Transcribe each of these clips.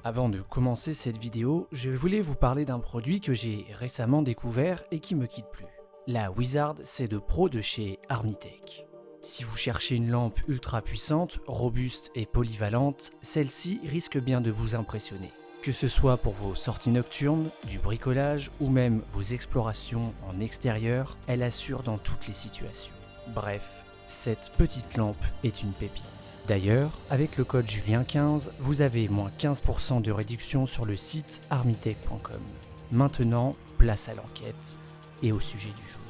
Avant de commencer cette vidéo, je voulais vous parler d'un produit que j'ai récemment découvert et qui me quitte plus. La Wizard C2 Pro de chez Armitech. Si vous cherchez une lampe ultra puissante, robuste et polyvalente, celle-ci risque bien de vous impressionner. Que ce soit pour vos sorties nocturnes, du bricolage ou même vos explorations en extérieur, elle assure dans toutes les situations. Bref, cette petite lampe est une pépite. D'ailleurs, avec le code Julien15, vous avez moins 15% de réduction sur le site armitech.com. Maintenant, place à l'enquête et au sujet du jour.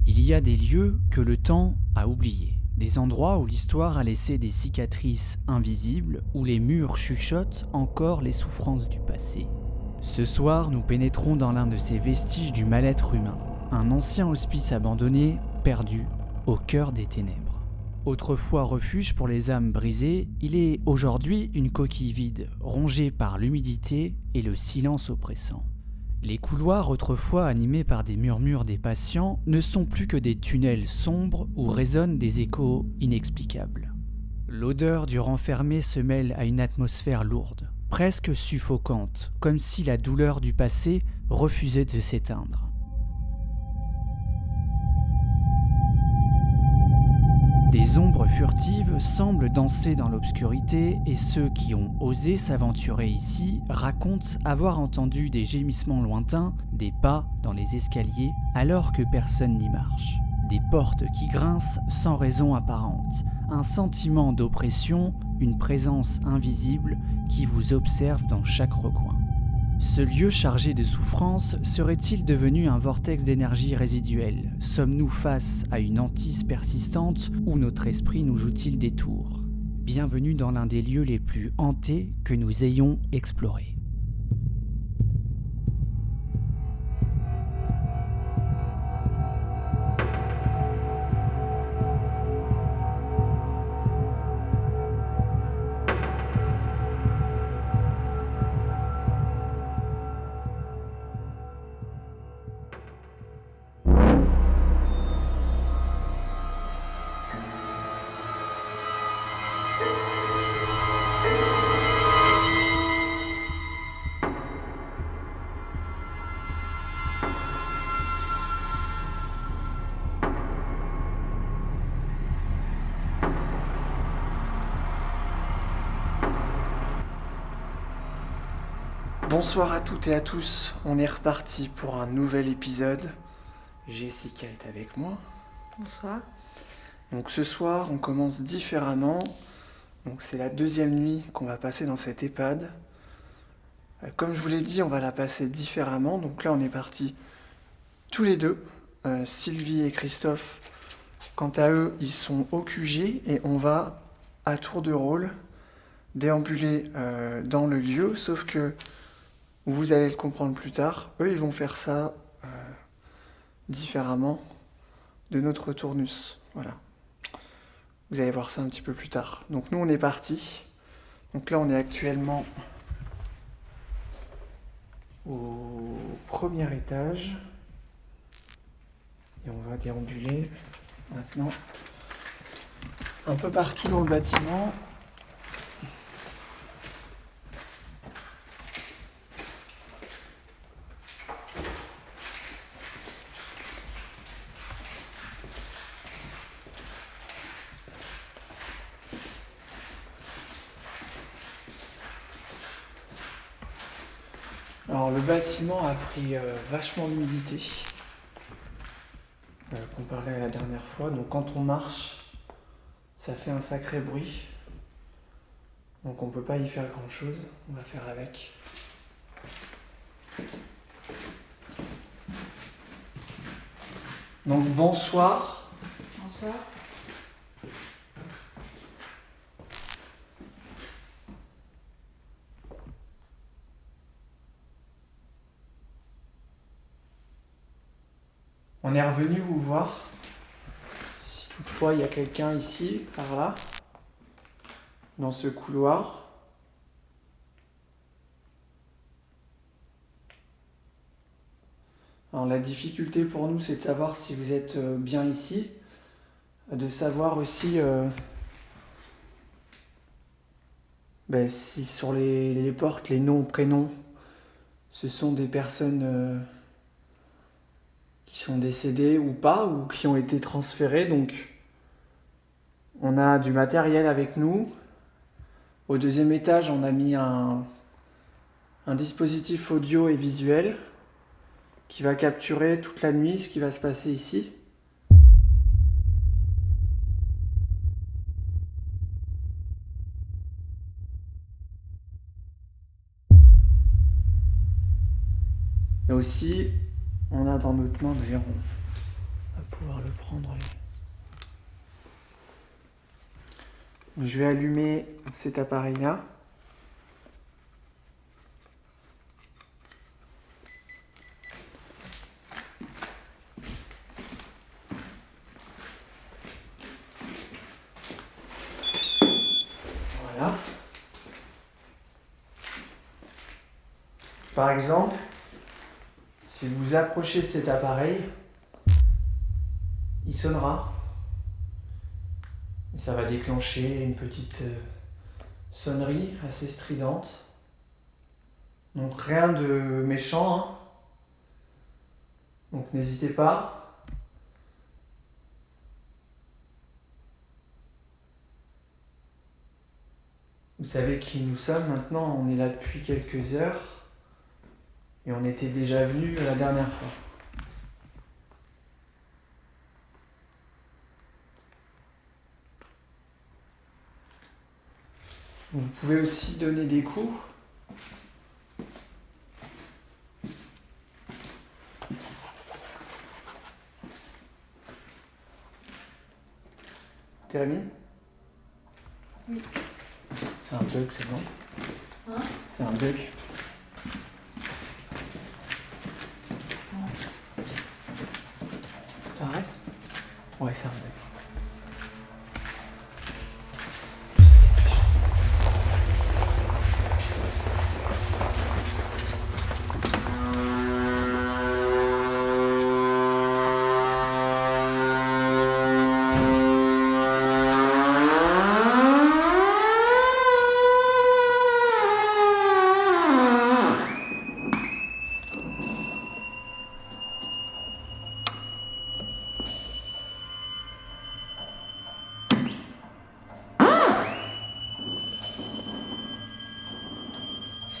Il y a des lieux que le temps a oubliés, des endroits où l'histoire a laissé des cicatrices invisibles, où les murs chuchotent encore les souffrances du passé. Ce soir, nous pénétrons dans l'un de ces vestiges du mal-être humain, un ancien hospice abandonné, perdu, au cœur des ténèbres. Autrefois refuge pour les âmes brisées, il est aujourd'hui une coquille vide, rongée par l'humidité et le silence oppressant. Les couloirs autrefois animés par des murmures des patients ne sont plus que des tunnels sombres où résonnent des échos inexplicables. L'odeur du renfermé se mêle à une atmosphère lourde, presque suffocante, comme si la douleur du passé refusait de s'éteindre. Des ombres furtives semblent danser dans l'obscurité et ceux qui ont osé s'aventurer ici racontent avoir entendu des gémissements lointains, des pas dans les escaliers alors que personne n'y marche. Des portes qui grincent sans raison apparente, un sentiment d'oppression, une présence invisible qui vous observe dans chaque recoin. Ce lieu chargé de souffrance serait-il devenu un vortex d'énergie résiduelle ? Sommes-nous face à une hantise persistante ou notre esprit nous joue-t-il des tours ? Bienvenue dans l'un des lieux les plus hantés que nous ayons explorés. Bonsoir à toutes et à tous, on est reparti pour un nouvel épisode. Jessica est avec moi. Bonsoir. Donc ce soir, on commence différemment. Donc c'est la deuxième nuit qu'on va passer dans cette EHPAD. Comme je vous l'ai dit, on va la passer différemment. Donc là, on est partis tous les deux. Sylvie et Christophe, quant à eux, ils sont au QG et on va, à tour de rôle, déambuler dans le lieu, sauf que vous allez le comprendre plus tard. Eux, ils vont faire ça différemment de notre tournus. Voilà. Vous allez voir ça un petit peu plus tard. Donc nous, on est partis. Donc là, on est actuellement au premier étage. Et on va déambuler maintenant un peu partout dans le bâtiment. Alors le bâtiment a pris vachement d'humidité comparé à la dernière fois. Donc quand on marche, ça fait un sacré bruit. Donc on peut pas y faire grand chose. On va faire avec. Donc bonsoir. Bonsoir. On est revenu vous voir. Si toutefois il y a quelqu'un ici, par là, dans ce couloir. Alors la difficulté pour nous, c'est de savoir si vous êtes bien ici, de savoir aussi si sur les portes, les noms, prénoms, ce sont des personnes qui sont décédées ou pas, ou qui ont été transférées. Donc on a du matériel avec nous. Au deuxième étage, on a mis un dispositif audio et visuel qui va capturer toute la nuit ce qui va se passer ici. Et aussi, on a dans notre main, d'ailleurs, on va pouvoir le prendre. Je vais allumer cet appareil-là. Voilà. Par exemple, si vous vous approchez de cet appareil, il sonnera. Et ça va déclencher une petite sonnerie assez stridente. Donc rien de méchant, hein. Donc n'hésitez pas. Vous savez qui nous sommes maintenant, on est là depuis quelques heures. Et on était déjà venu la dernière fois. Vous pouvez aussi donner des coups. Termine ? Oui. C'est un bug, c'est bon ? Hein ? C'est un bug. T'arrêtes ? Ouais, c'est un bug.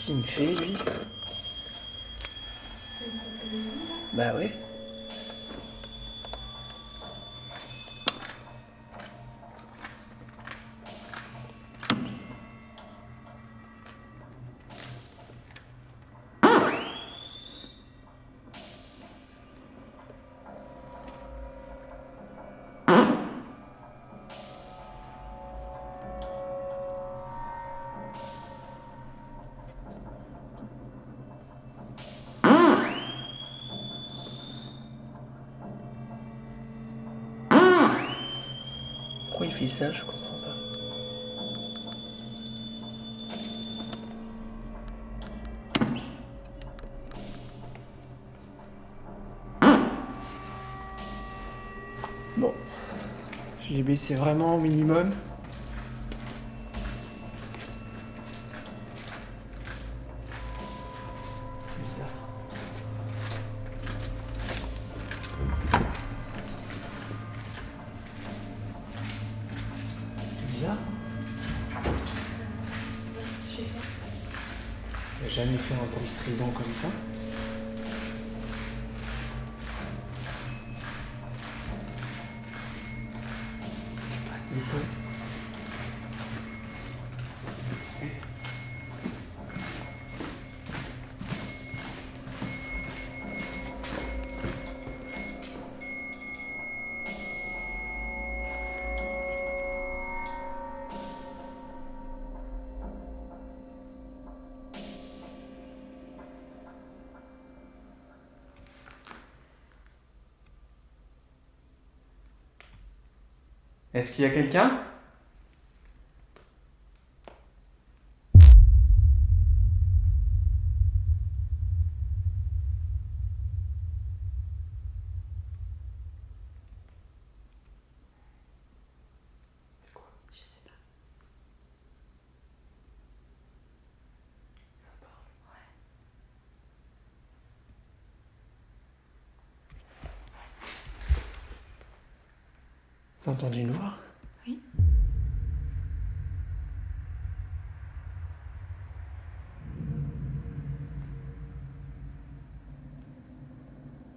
Qu'est-ce qu'il me fait, lui ? Bah ouais. Pourquoi il fait ça, je comprends pas. Bon, je l'ai baissé vraiment au minimum. Bizarre. Bizarre. Il n'a jamais fait un bruit strident comme ça. C'est pas dit quoi. Est-ce qu'il y a quelqu'un? Je sais pas. T'as entendu une voix? Oui.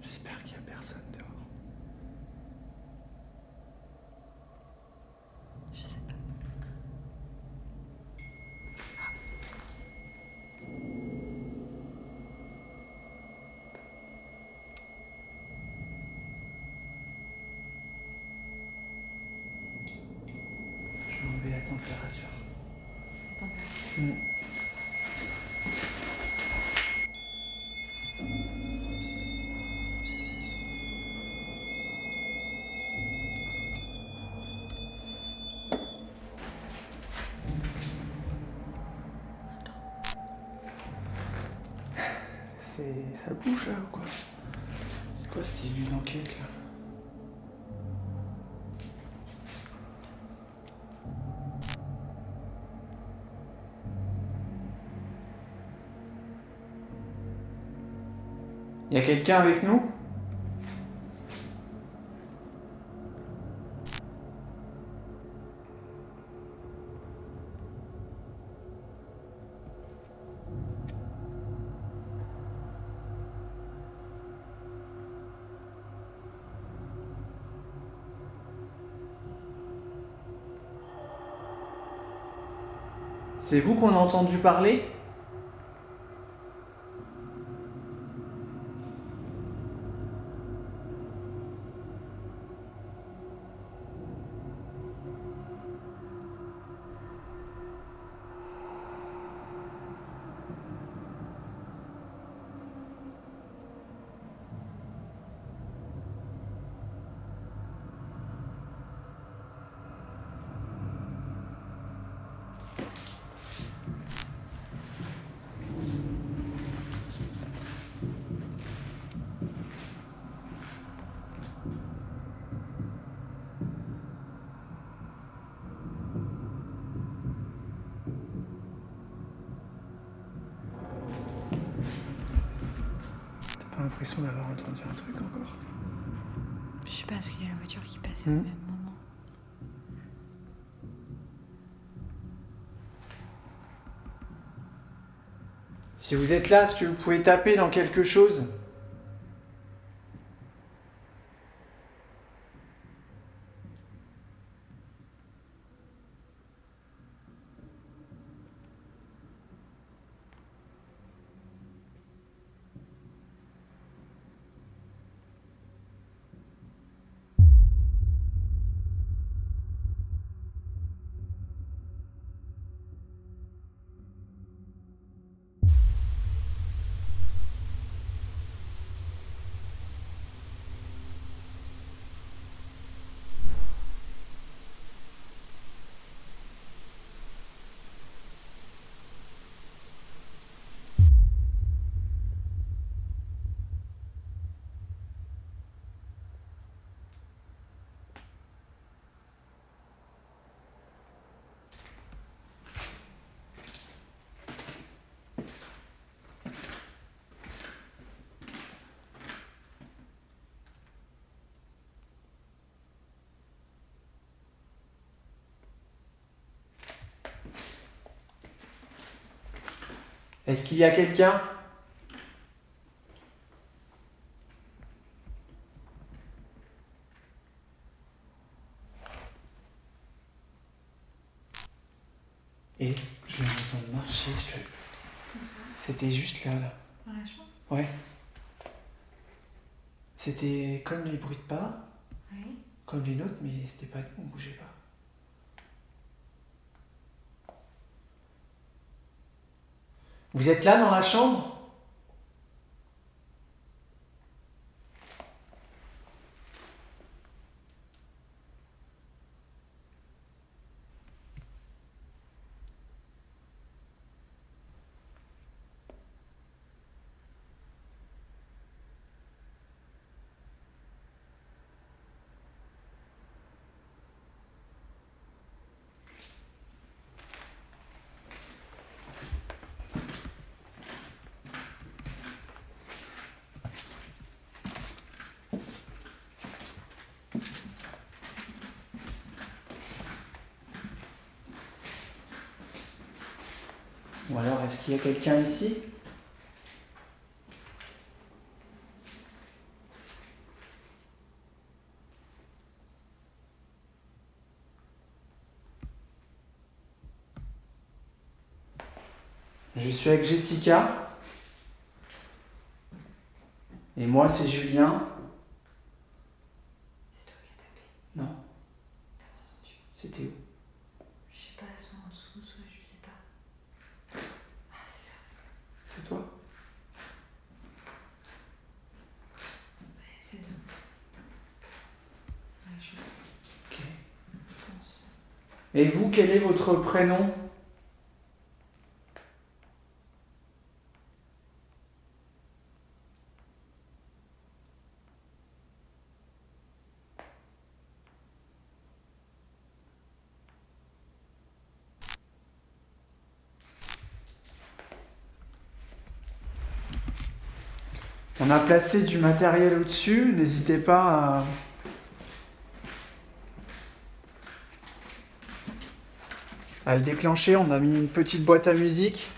J'espère qu'il y a personne dehors. Je sais pas. Je vais enlever la température. C'est température. Ça bouge là ou quoi? C'est quoi cette illusion d'enquête là? Y a quelqu'un avec nous? C'est vous qu'on a entendu parler? T'as pas l'impression d'avoir entendu un truc encore? Je sais pas, est-ce qu'il y a la voiture qui passait au même moment? Si vous êtes là, est-ce que vous pouvez taper dans quelque chose? Est-ce qu'il y a quelqu'un? Et je vais entendre marcher, je te... C'était juste là. Dans la chambre? Ouais. C'était comme les bruits de pas, Oui. comme les nôtres, mais c'était pas nous, on bougeait pas. Vous êtes là dans la chambre? Ou alors, est-ce qu'il y a quelqu'un ici? Je suis avec Jessica. Et moi, c'est Julien. C'est toi qui as tapé. Non, T'as pas entendu? c'était où? Je sais pas, soit en dessous, soit je sais pas. Ah, c'est ça. C'est toi? Ouais, c'est deux. Ouais, Ok. je pense. Et vous, quel est votre prénom? On a placé du matériel au-dessus, n'hésitez pas à le déclencher. On a mis une petite boîte à musique.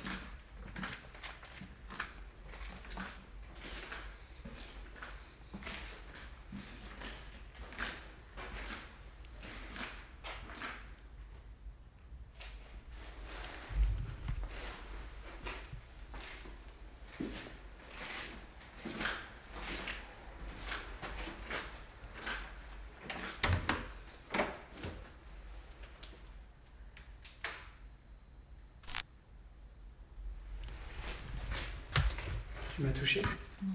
Tu m'as touché? Non,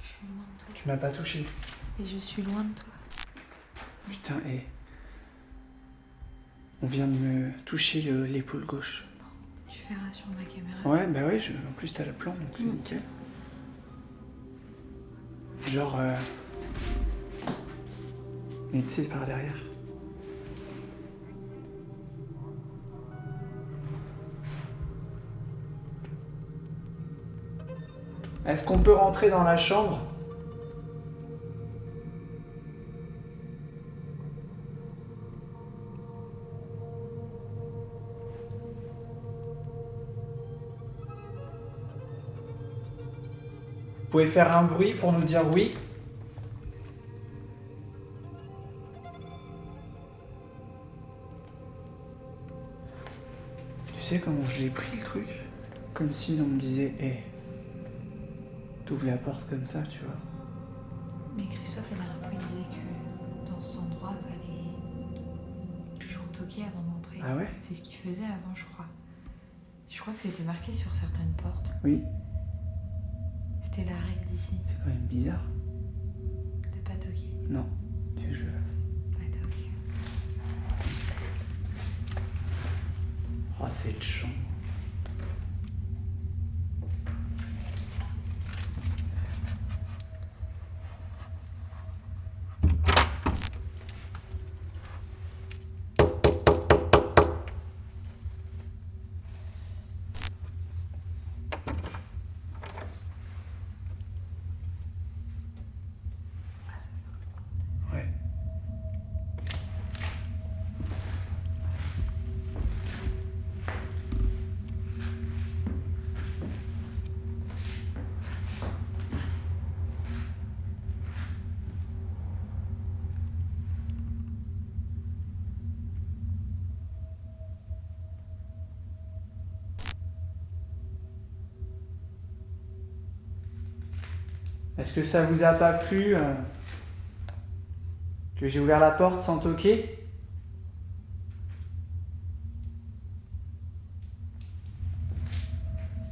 je suis loin de toi. Tu m'as pas touché. Et je suis loin de toi. Putain, et... On vient de me toucher l'épaule gauche. Tu verras sur ma caméra. Ouais, bah ouais, en plus t'as le plan, donc c'est nickel. Genre... Mais tu sais, par derrière. Est-ce qu'on peut rentrer dans la chambre? Vous pouvez faire un bruit pour nous dire oui? Tu sais comment je l'ai pris le truc? Comme si on me disait, hé, t'ouvres la porte comme ça, tu vois. Mais Christophe, la dernière fois, il disait que dans cet endroit, il fallait toujours toquer avant d'entrer. Ah ouais? C'est ce qu'il faisait avant, je crois. Je crois que c'était marqué sur certaines portes. Oui, C'était la règle d'ici. c'est quand même bizarre. De pas toquer. Non, tu veux que je le fasse? Ouais, toque. Oh, cette chambre. Ouais. Est-ce que ça vous a pas plu que j'ai ouvert la porte sans toquer?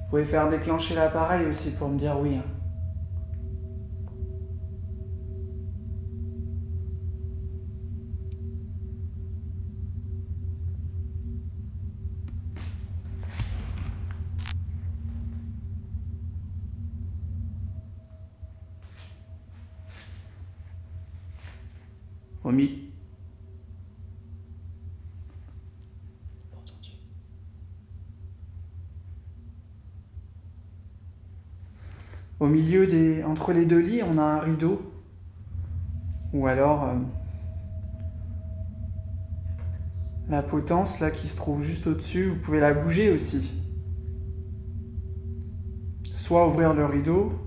Vous pouvez faire déclencher l'appareil aussi pour me dire oui. Au milieu. Au milieu entre les deux lits, on a un rideau. Ou alors la potence là qui se trouve juste au-dessus, vous pouvez la bouger aussi. soit ouvrir le rideau,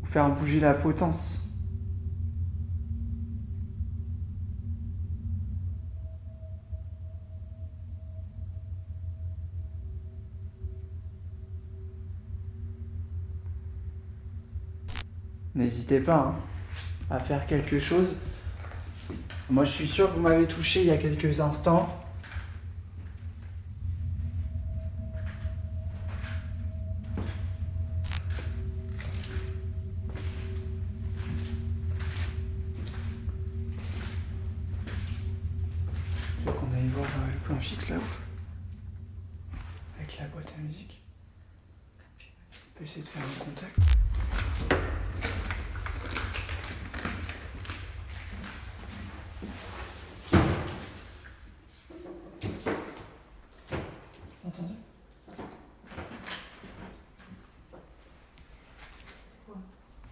ou faire bouger la potence. N'hésitez pas à faire quelque chose. Moi, je suis sûr que vous m'avez touché il y a quelques instants. Je veux qu'on aille voir le plan fixe là-haut. Avec la boîte à musique. On peut essayer de faire un contact. Entendu ?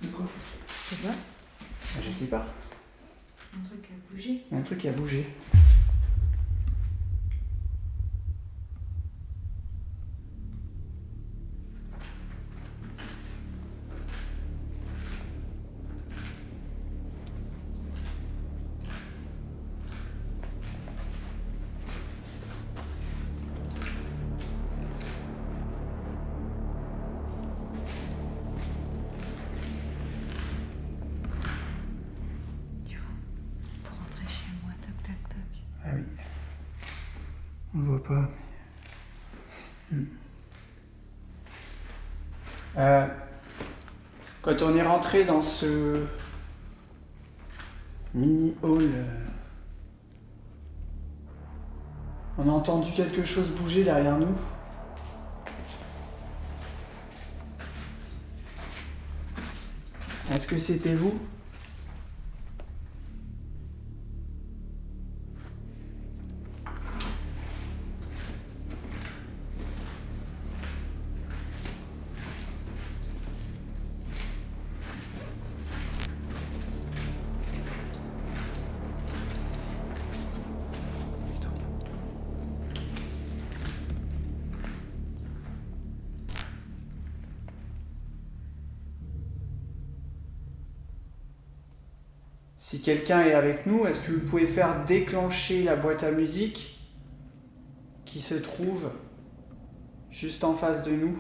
De quoi ? C'est quoi? Je sais pas. Un truc a bougé. Il y a un truc qui a bougé. Tu vois, pour rentrer chez moi, toc toc toc. Ah oui. On ne voit pas. Quand on est rentré dans ce mini hall, on a entendu quelque chose bouger derrière nous. Est-ce que c'était vous ? Si quelqu'un est avec nous, est-ce que vous pouvez faire déclencher la boîte à musique qui se trouve juste en face de nous ?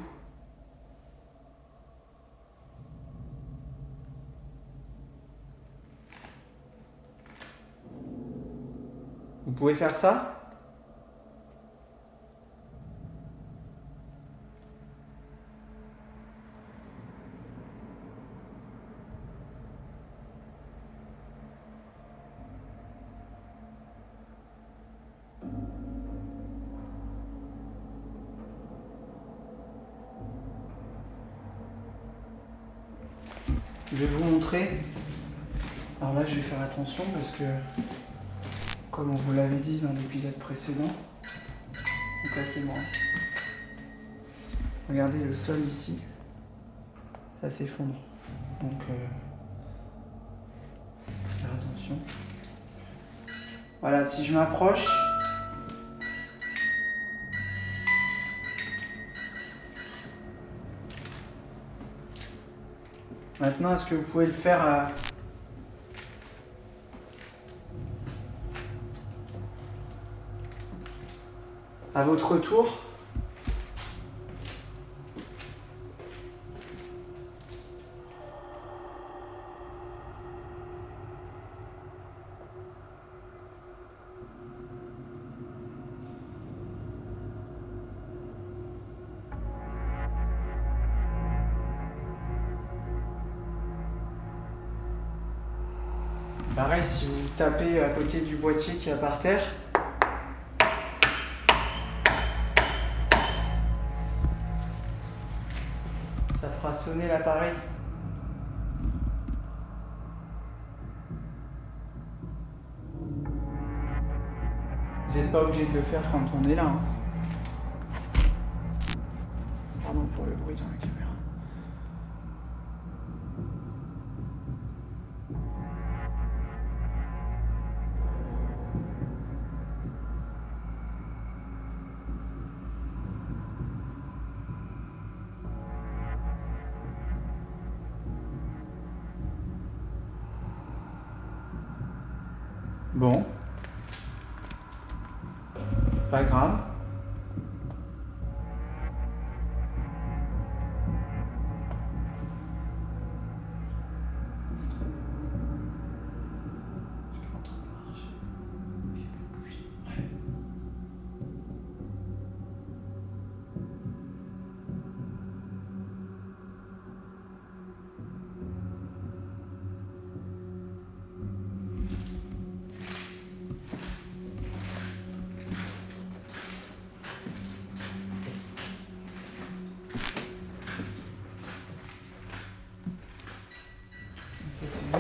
Vous pouvez faire ça ? Je vais vous montrer. Alors là, je vais faire attention parce que, comme on vous l'avait dit dans l'épisode précédent, donc là c'est moi. Regardez le sol ici, ça s'effondre. Donc, faire attention. Voilà, si je m'approche, maintenant, est-ce que vous pouvez le faire à votre tour ? Pareil, si vous tapez à côté du boîtier qui est par terre, ça fera sonner l'appareil. Vous n'êtes pas obligé de le faire quand on est là. Pardon pour le bruit dans la caméra. Bon. Pas grave. Ça c'est bon.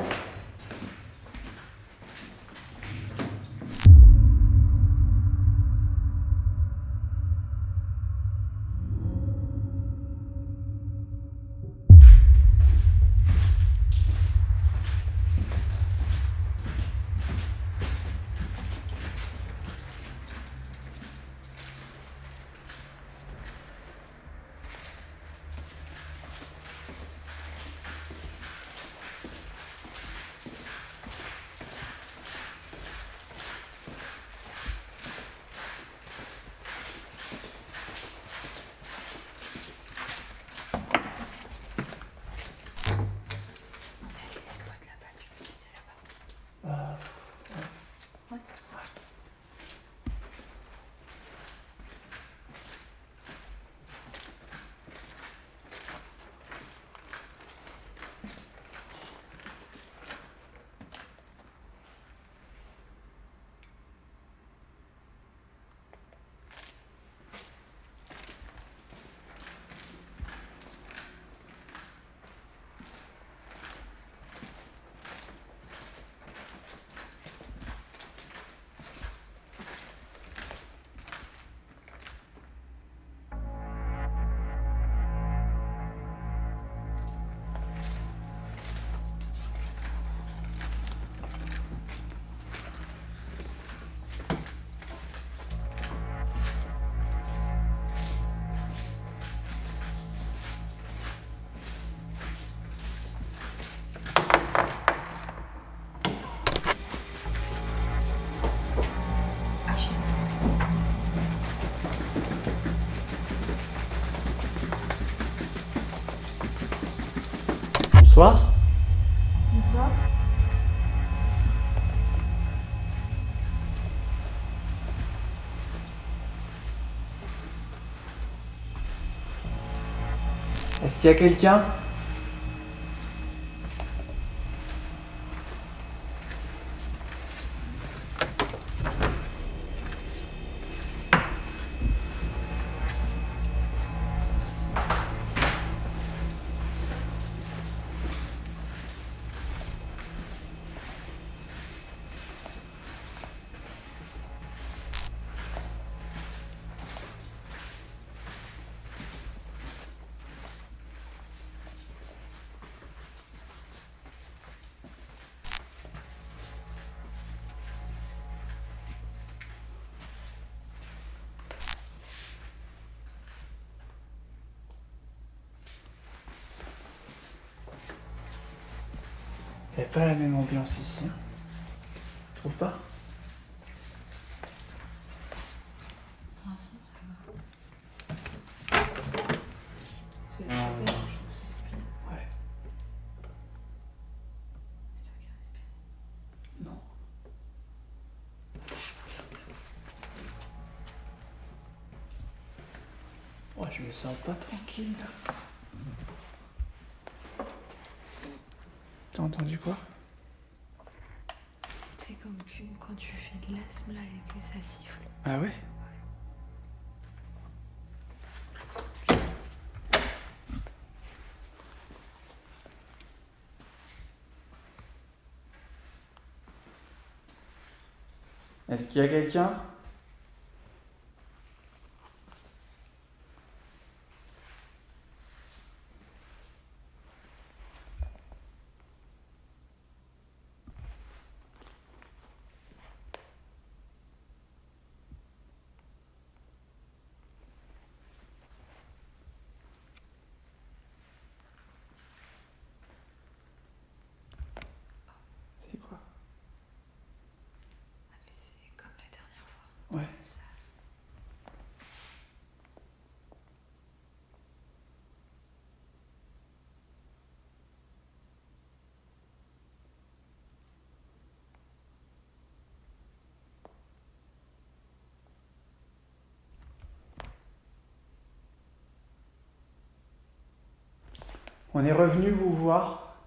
Bonsoir. Bonsoir. Est-ce qu'il y a quelqu'un? Il n'y a pas la même ambiance ici. Hein. Tu trouves pas? Pour l'instant, ça va. C'est le super, je trouve que c'est plus. Ouais. C'est toi qui respires. Non. Ouais, je me sens pas tranquille là. T'as entendu quoi? C'est comme quand tu fais de l'asthme là et que ça siffle. Ah ouais? Est-ce qu'il y a quelqu'un? C'est quoi? On est revenu vous voir.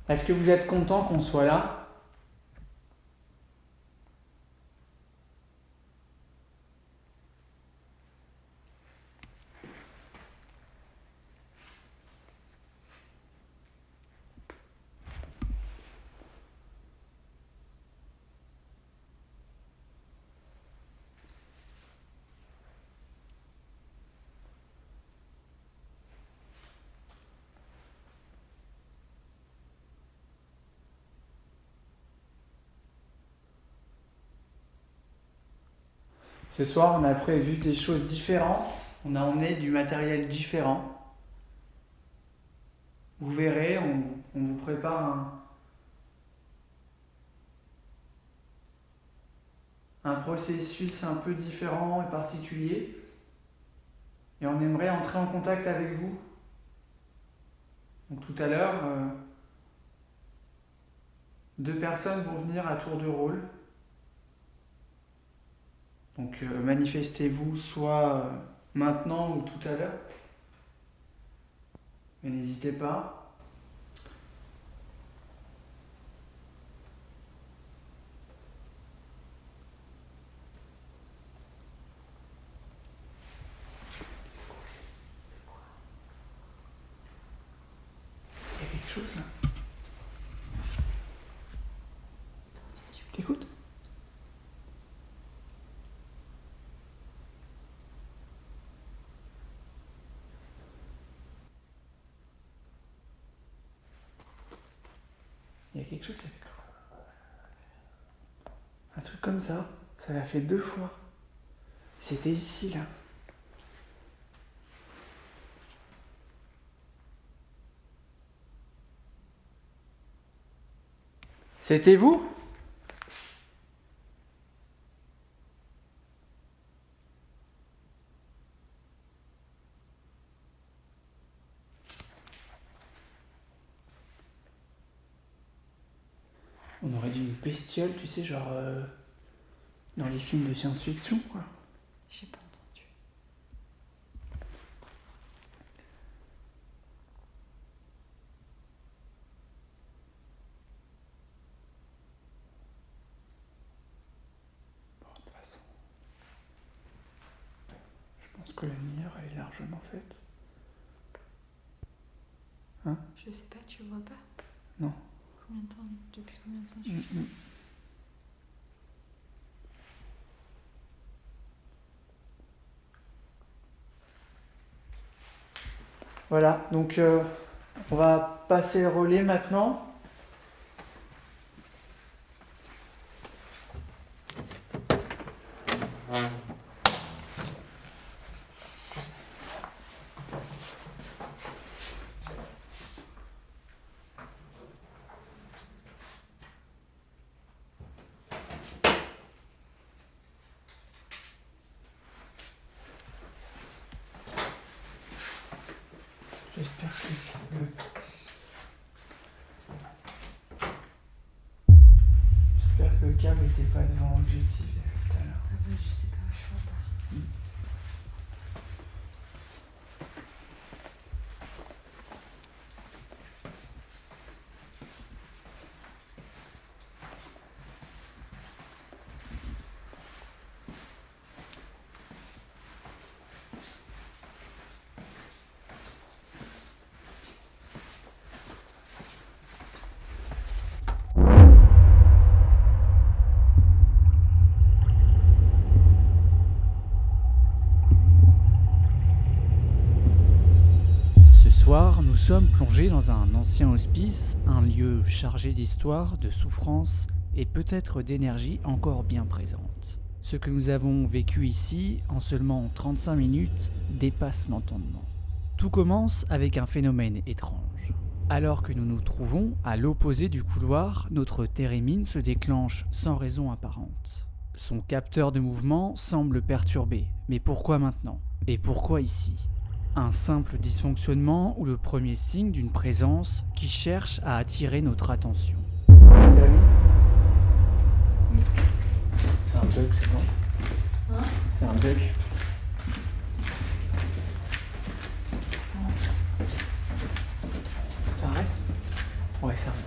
Est-ce que vous êtes content qu'on soit là ? Ce soir, on a prévu des choses différentes. On a emmené du matériel différent. Vous verrez, on vous prépare un processus un peu différent et particulier. Et on aimerait entrer en contact avec vous. Donc tout à l'heure, 2 personnes vont venir à tour de rôle. Donc manifestez-vous soit maintenant ou tout à l'heure. Mais n'hésitez pas. Il y a quelque chose là. T'écoutes ? Il y a quelque chose, ça fait un truc comme ça l'a fait 2 fois. C'était ici, là. C'était vous ? On aurait dit une bestiole, tu sais, genre dans les films de science-fiction, quoi. J'ai pas entendu. Bon, de toute façon, je pense que la lumière, elle est largement faite. Hein ? Je sais pas, tu vois pas ? Non. Combien de temps ? Depuis combien de temps tu fais ? Voilà, donc on va passer le relais maintenant. J'espère que le câble n'était pas devant l'objectif depuis tout à l'heure. Ah ouais, je sais pas, je vois pas. Nous sommes plongés dans un ancien hospice, un lieu chargé d'histoire, de souffrance et peut-être d'énergie encore bien présente. Ce que nous avons vécu ici, en seulement 35 minutes, dépasse l'entendement. Tout commence avec un phénomène étrange. Alors que nous nous trouvons à l'opposé du couloir, notre térémine se déclenche sans raison apparente. Son capteur de mouvement semble perturbé, mais pourquoi maintenant ? Et pourquoi ici ? Un simple dysfonctionnement ou le premier signe d'une présence qui cherche à attirer notre attention. Térémine ? bug, c'est bon. Hein? C'est un bug. T'arrêtes? Ouais, c'est un bug.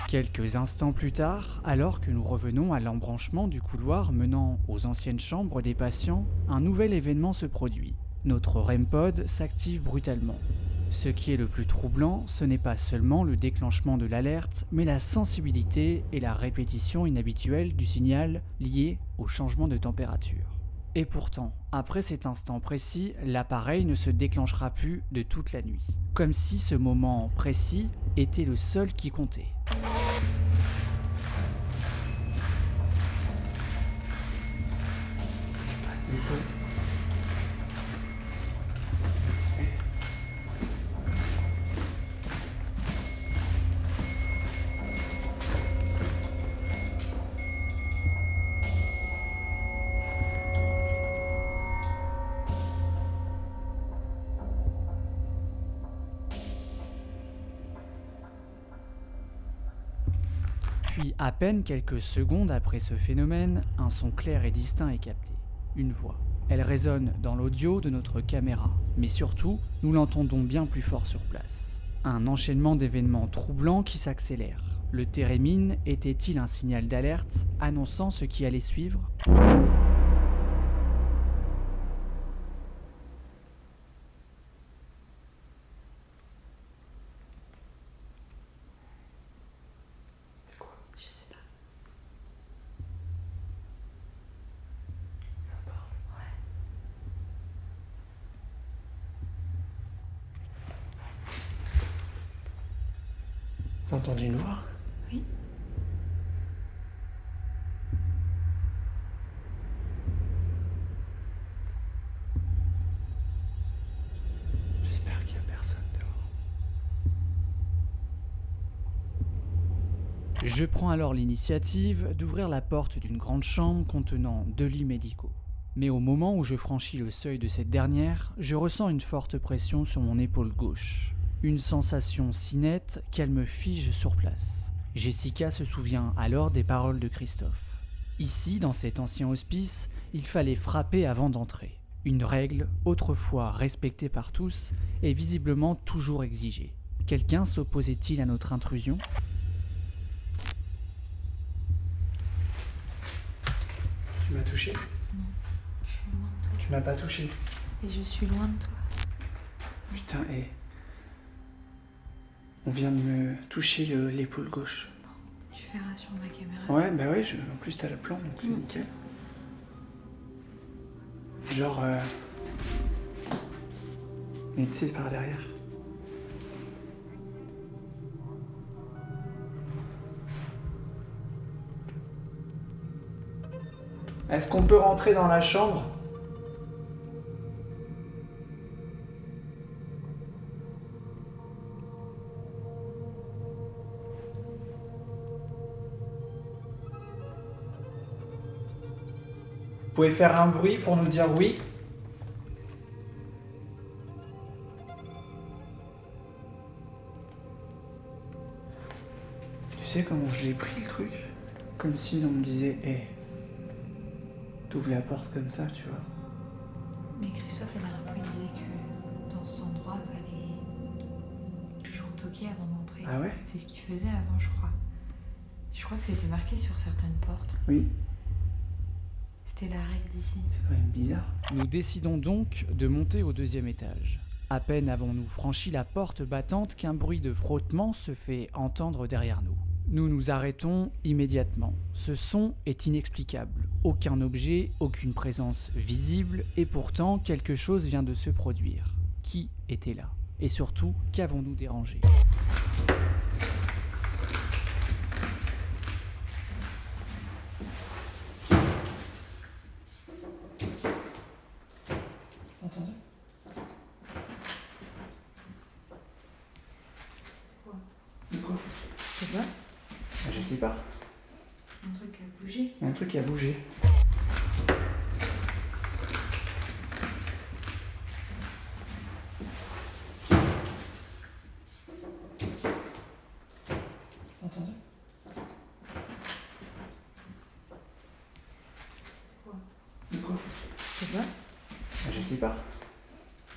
Quelques instants plus tard, alors que nous revenons à l'embranchement du couloir menant aux anciennes chambres des patients, un nouvel événement se produit. Notre REM-pod s'active brutalement. Ce qui est le plus troublant, ce n'est pas seulement le déclenchement de l'alerte, mais la sensibilité et la répétition inhabituelle du signal lié au changement de température. Et pourtant, après cet instant précis, l'appareil ne se déclenchera plus de toute la nuit. Comme si ce moment précis était le seul qui comptait. Puis, à peine quelques secondes après ce phénomène, un son clair et distinct est capté. Une voix. Elle résonne dans l'audio de notre caméra, mais surtout, nous l'entendons bien plus fort sur place. Un enchaînement d'événements troublants qui s'accélèrent. Le térémine était-il un signal d'alerte annonçant ce qui allait suivre ? Je sais pas. Ça parle. Ouais. T'as entendu une voix? Oui. J'espère qu'il y a personne dehors. Je prends alors l'initiative d'ouvrir la porte d'une grande chambre contenant 2 lits médicaux. Mais au moment où je franchis le seuil de cette dernière, je ressens une forte pression sur mon épaule gauche. Une sensation si nette qu'elle me fige sur place. Jessica se souvient alors des paroles de Christophe. Ici, dans cet ancien hospice, il fallait frapper avant d'entrer. Une règle, autrefois respectée par tous, et visiblement toujours exigée. Quelqu'un s'opposait-il à notre intrusion ? Tu m'as touché? Non. Je suis loin de toi. Tu m'as pas touché? Et je suis loin de toi. Putain, hé. On vient de me toucher l'épaule gauche. Tu verras sur ma caméra. Ouais, bah ouais, en plus t'as le plan, donc c'est Mm. nickel. Genre... Mais tu sais, par derrière. Est-ce qu'on peut rentrer dans la chambre? Vous pouvez faire un bruit pour nous dire oui? Tu sais comment je l'ai pris le truc? Comme si on me disait, hé, t'ouvres la porte comme ça, tu vois. Mais Christophe, la dernière fois, il disait que dans cet endroit, il fallait toujours toquer avant d'entrer. Ah ouais? C'est ce qu'il faisait avant, je crois. Je crois que c'était marqué sur certaines portes. Oui, C'était la règle d'ici. c'est quand même bizarre. Nous décidons donc de monter au 2e étage. À peine avons-nous franchi la porte battante qu'un bruit de frottement se fait entendre derrière nous. Nous nous arrêtons immédiatement. Ce son est inexplicable. Aucun objet, aucune présence visible, et pourtant quelque chose vient de se produire. Qui était là? Et surtout, qu'avons-nous dérangé? Entendu? C'est quoi? Je sais pas. Un truc a bougé. Il y a un truc qui a bougé. Entendu? De quoi? C'est quoi? Je sais pas.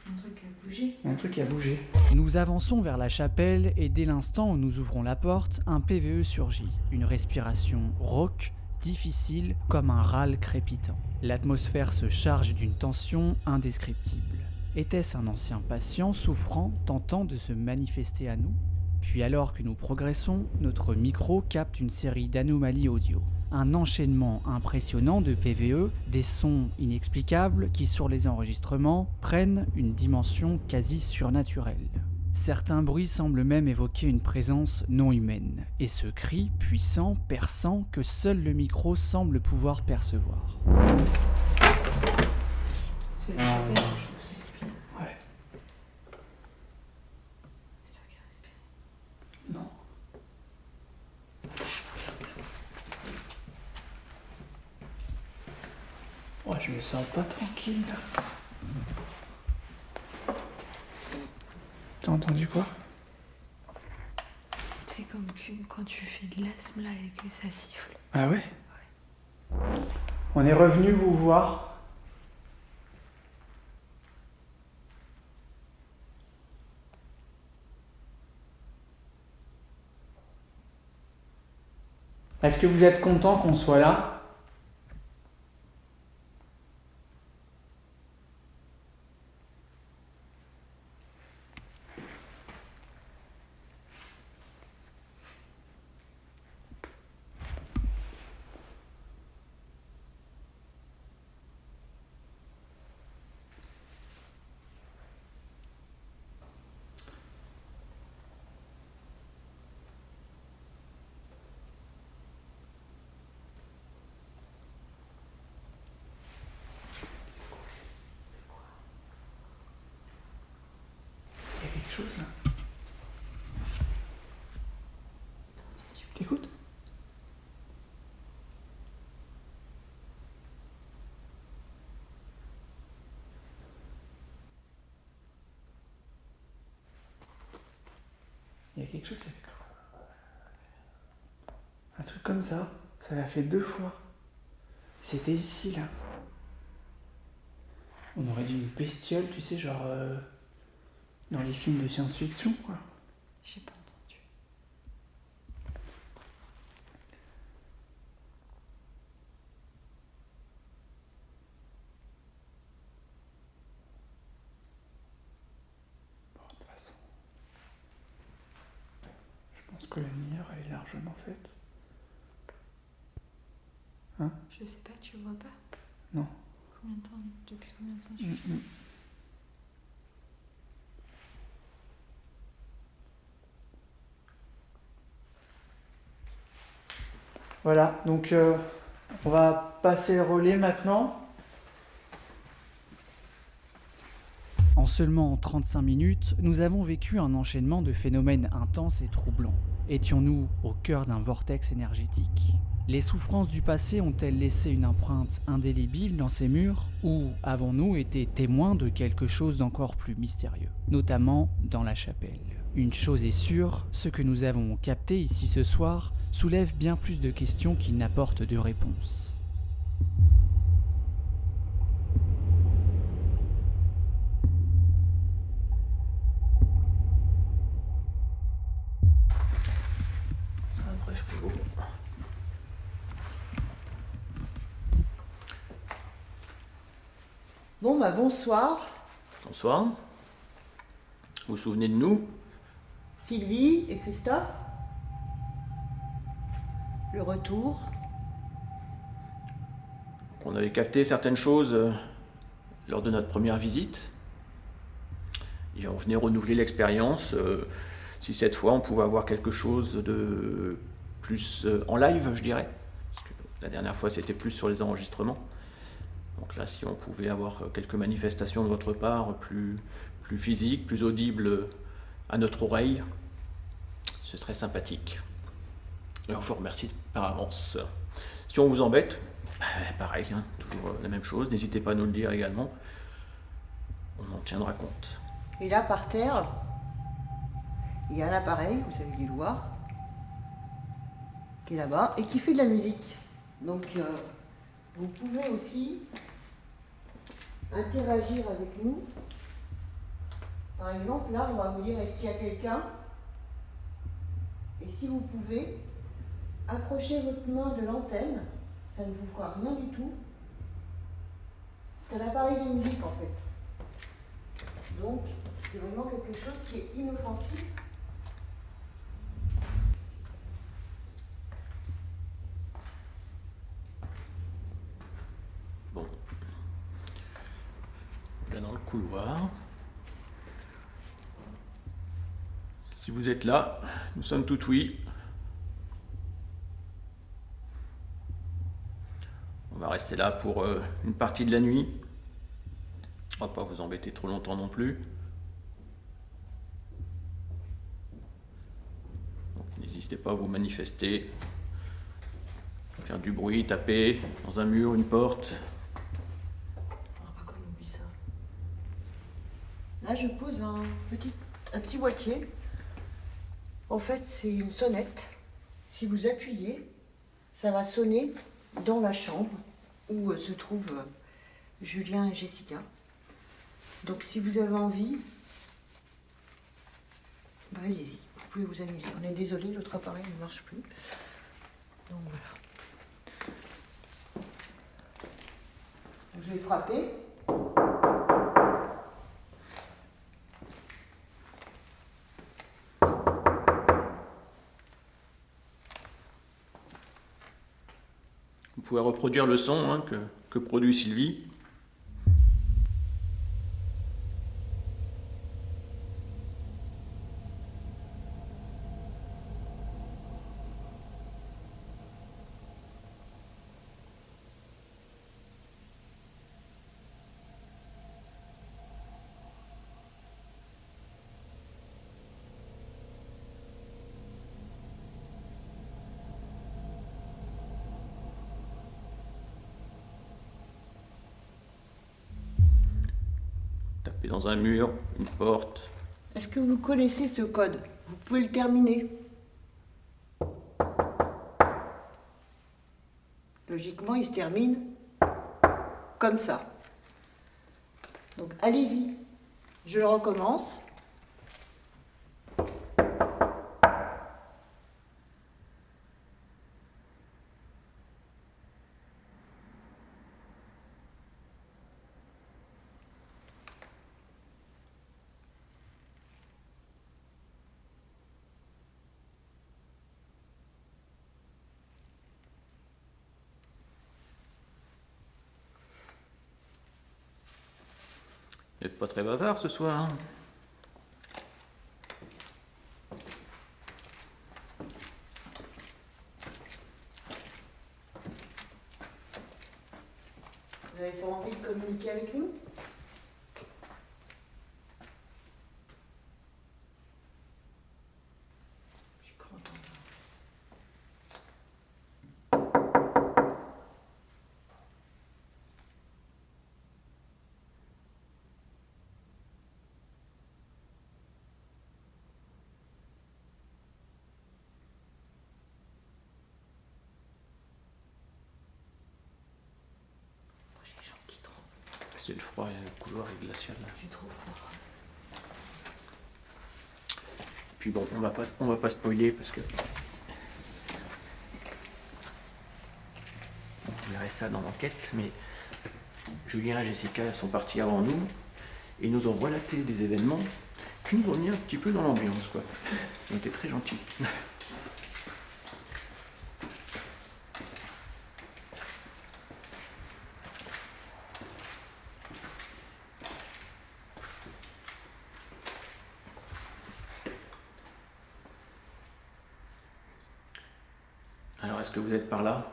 Un truc a bougé. Il y a un truc qui a bougé. Nous avançons vers la chapelle et dès l'instant où nous ouvrons la porte, un PVE surgit. Une respiration rauque, difficile, comme un râle crépitant. L'atmosphère se charge d'une tension indescriptible. Était-ce un ancien patient souffrant tentant de se manifester à nous? Puis alors que nous progressons, notre micro capte une série d'anomalies audio. Un enchaînement impressionnant de PVE, des sons inexplicables qui sur les enregistrements prennent une dimension quasi surnaturelle. Certains bruits semblent même évoquer une présence non humaine, et ce cri puissant, perçant, que seul le micro semble pouvoir percevoir. C'est la chapelle, je trouve que c'est bien. Ouais. C'est toi qui as respiré. Non. Oh, je me sens pas tranquille là. T'as entendu quoi? C'est comme quand tu fais de l'asthme là et que ça siffle. Ah ouais? On est revenu vous voir. Est-ce que vous êtes content qu'on soit là? Il y a quelque chose là. T'écoutes? Il y a quelque chose, ça fait un truc comme ça l'a fait 2 fois. C'était ici là. On aurait dit une bestiole, tu sais, genre dans les films de science-fiction quoi. J'ai pas entendu. Bon, de toute façon, je pense que la lumière elle est largement faite. Hein? Je sais pas, tu vois pas? Non. Combien de temps? Depuis combien de temps tu fais? Voilà, donc on va passer le relais maintenant. En seulement 35 minutes, nous avons vécu un enchaînement de phénomènes intenses et troublants. Étions-nous au cœur d'un vortex énergétique? Les souffrances du passé ont-elles laissé une empreinte indélébile dans ces murs? Ou avons-nous été témoins de quelque chose d'encore plus mystérieux, notamment dans la chapelle? Une chose est sûre, ce que nous avons capté ici ce soir soulève bien plus de questions qu'il n'apporte de réponses. C'est un vrai frigo. Bon, bah bonsoir. Bonsoir. Vous vous souvenez de nous? Sylvie et Christophe. Le retour. On avait capté certaines choses lors de notre première visite. Et on venait renouveler l'expérience. Si cette fois on pouvait avoir quelque chose de plus en live, je dirais. Parce que la dernière fois c'était plus sur les enregistrements. Donc là, si on pouvait avoir quelques manifestations de votre part plus physiques, plus audibles à notre oreille, ce serait sympathique. Et on vous remercie par avance. Si on vous embête, pareil, hein, toujours la même chose. N'hésitez pas à nous le dire également. On en tiendra compte. Et là, par terre, il y a un appareil, vous avez dû le voir, qui est là-bas et qui fait de la musique. Donc, vous pouvez aussi interagir avec nous. Par exemple, là, on va vous dire est-ce qu'il y a quelqu'un? Et si vous pouvez, accrochez votre main de l'antenne, ça ne vous fera rien du tout. C'est un appareil de musique en fait. Donc, c'est vraiment quelque chose qui est inoffensif. Bon. Là dans le couloir. Si vous êtes là, nous sommes tout oui. On va rester là pour une partie de la nuit. On va pas vous embêter trop longtemps non plus. Donc, n'hésitez pas à vous manifester, faire du bruit, taper dans un mur, une porte. On pas qu'on oublie ça. Là, je pose un petit boîtier. En fait, c'est une sonnette. Si vous appuyez, ça va sonner dans la chambre où se trouvent Julien et Jessica. Donc, si vous avez envie, bah, allez-y, vous pouvez vous amuser. On est désolé, l'autre appareil ne marche plus. Donc voilà. Donc, je vais frapper. Vous pouvez reproduire le son hein, que produit Sylvie. Taper dans un mur, une porte. Est-ce que vous connaissez ce code? Vous pouvez le terminer. Logiquement, il se termine comme ça. Donc, allez-y. Je le recommence. Vous n'êtes pas très bavard ce soir. Hein. Vous avez pas envie de communiquer avec nous? J'ai cru entendre. J'ai les jambes qui tremblent. C'est le froid, le couloir est glacial. J'ai trop froid. Puis bon, on va pas spoiler parce que on verrait ça dans l'enquête, mais Julien et Jessica sont partis avant nous et nous ont relaté des événements qui nous ont mis un petit peu dans l'ambiance, quoi. Ils ont été très gentils. Alors, est-ce que vous êtes par là?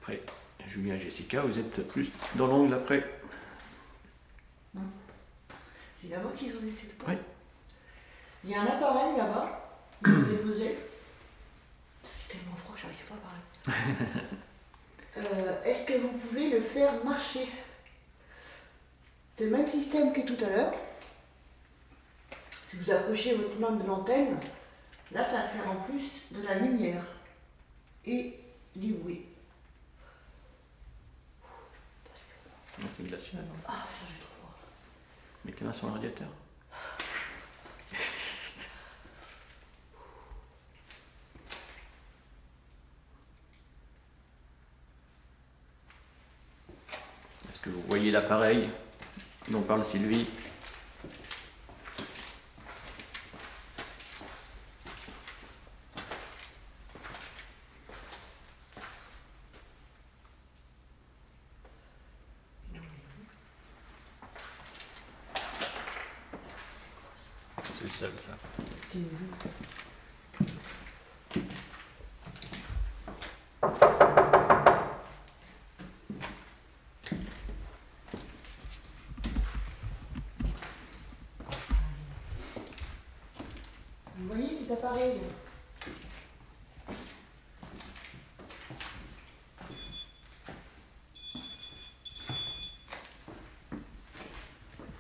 Après, Julien et Jessica, vous êtes plus dans l'angle après. C'est là-bas qu'ils ont laissé le pot. Oui. Il y a un appareil là-bas, que vous déposez. J'ai tellement froid que j'arrive pas à parler. Est-ce que vous pouvez le faire marcher? C'est le même système que tout à l'heure. Si vous approchez votre main de l'antenne, là ça va faire en plus de la lumière et du bruit. Non, c'est glacial. Hein. Ah, ça j'ai trop froid. Mets tes mains sur le radiateur. Est-ce que vous voyez l'appareil dont parle Sylvie? C'est le seul, ça. Vous voyez cet appareil?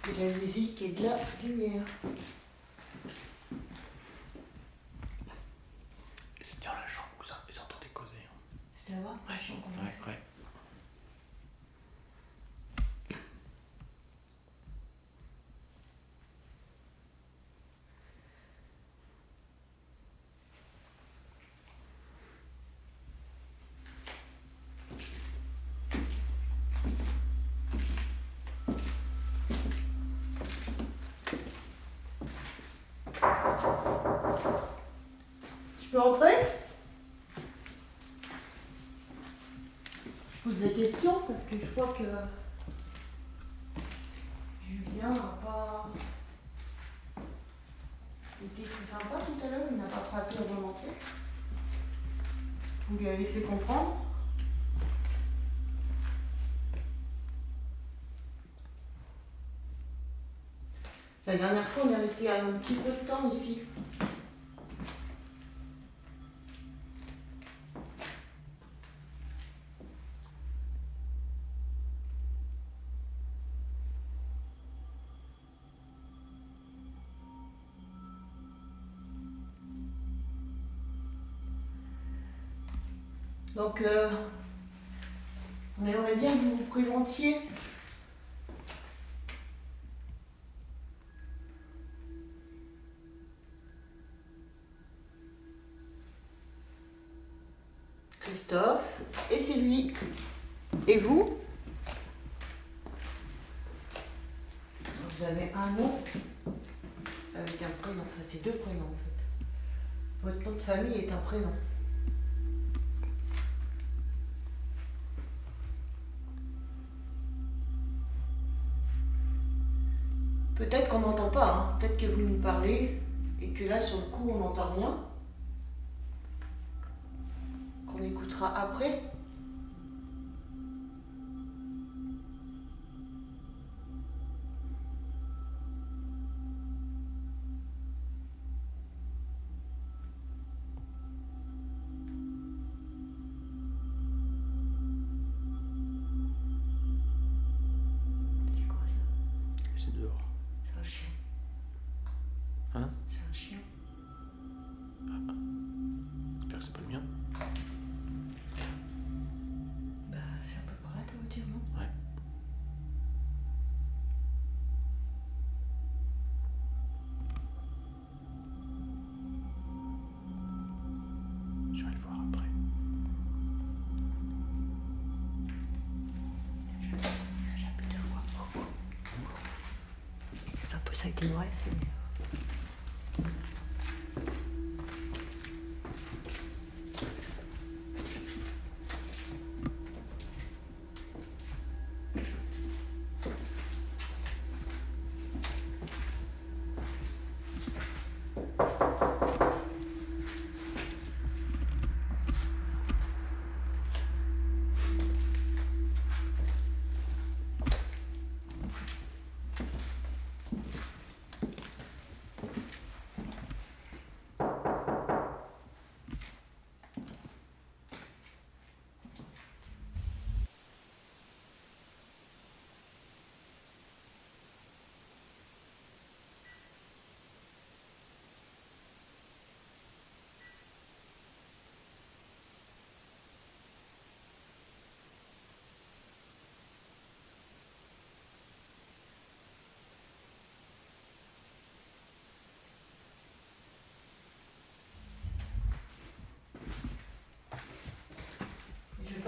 De la musique et de la lumière. C'est dans la chambre où ça, ils entendent causer. C'est là-bas? Ouais. Je peux entrer? Je pose des questions parce que je crois que Julien n'a pas été très sympa tout à l'heure, il n'a pas frappé avant d'entrer. Vous lui avez fait comprendre? La dernière fois, on est resté un petit peu de temps ici. Donc, on aimerait bien que vous vous présentiez. Christophe, et c'est lui. Et vous? Vous avez un nom avec un prénom, enfin c'est deux prénoms en fait. Votre nom de famille est un prénom. Peut-être qu'on n'entend pas, hein. Peut-être que vous nous parlez et que là sur le coup on n'entend rien. Qu'on écoutera après. C'est quoi ça? C'est dehors. C'est un chien. Hein? C'est un chien. J'espère que c'est pas le mien. Bah c'est un peu par là ta voiture, non? Ouais. Je vais le voir après. J'ai un peu de voix. C'est un peu ça avec les oreilles.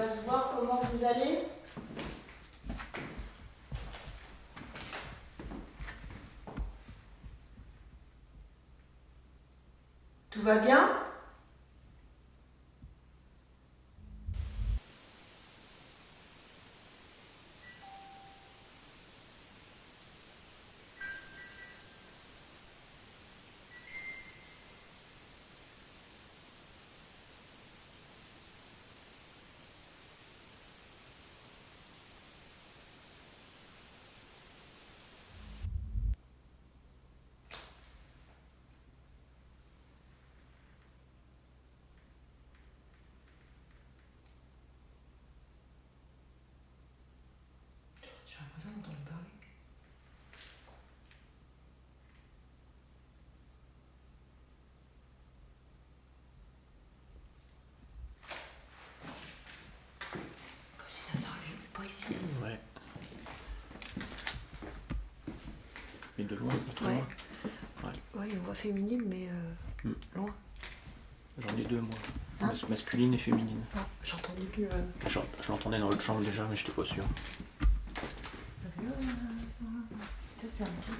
passe voir comment vous allez. Tout va bien? J'ai l'impression d'entendre parler. Comme si ça parlait pas ici. Ouais. Mais de loin, pas trop Ouais. loin. Ouais, une voix féminine, mais loin. J'en ai deux, moi. Hein? Masculine et féminine. Ah, j'entendais plus. Je l'entendais dans l'autre chambre déjà, mais j'étais pas sûr. Ça c'est un truc.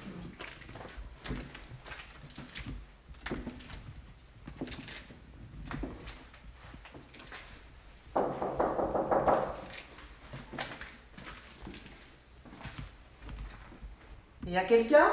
Il y a quelqu'un?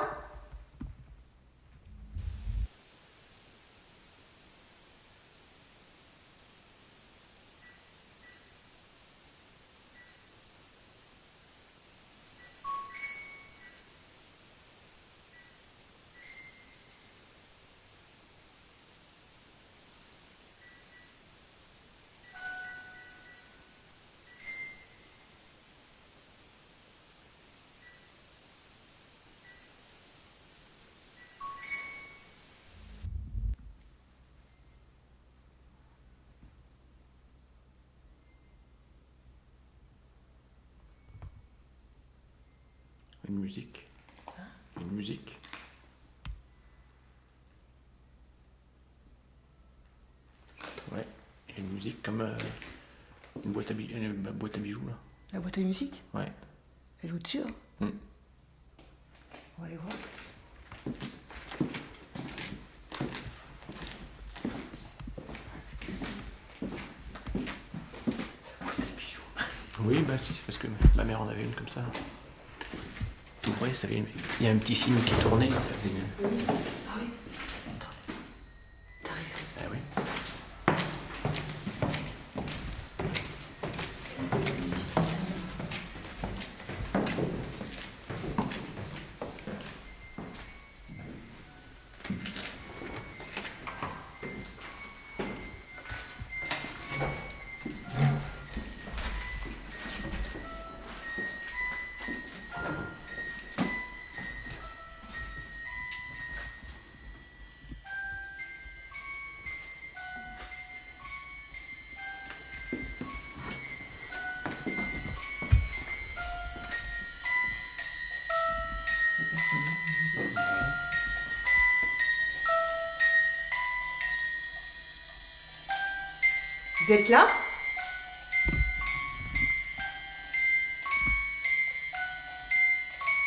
Une musique. Une musique. Ouais. Et une musique comme une boîte à bijoux là. La boîte à musique? Ouais. Elle est au-dessus, hein? Mm. On va aller voir. Oui, bah si, c'est parce que ma mère en avait une comme ça. Tout vrai, ça avait il y a un petit signe qui tournait, ça faisait une... Ah oui. Attends. T'as raison. Ah oui. Vous êtes là?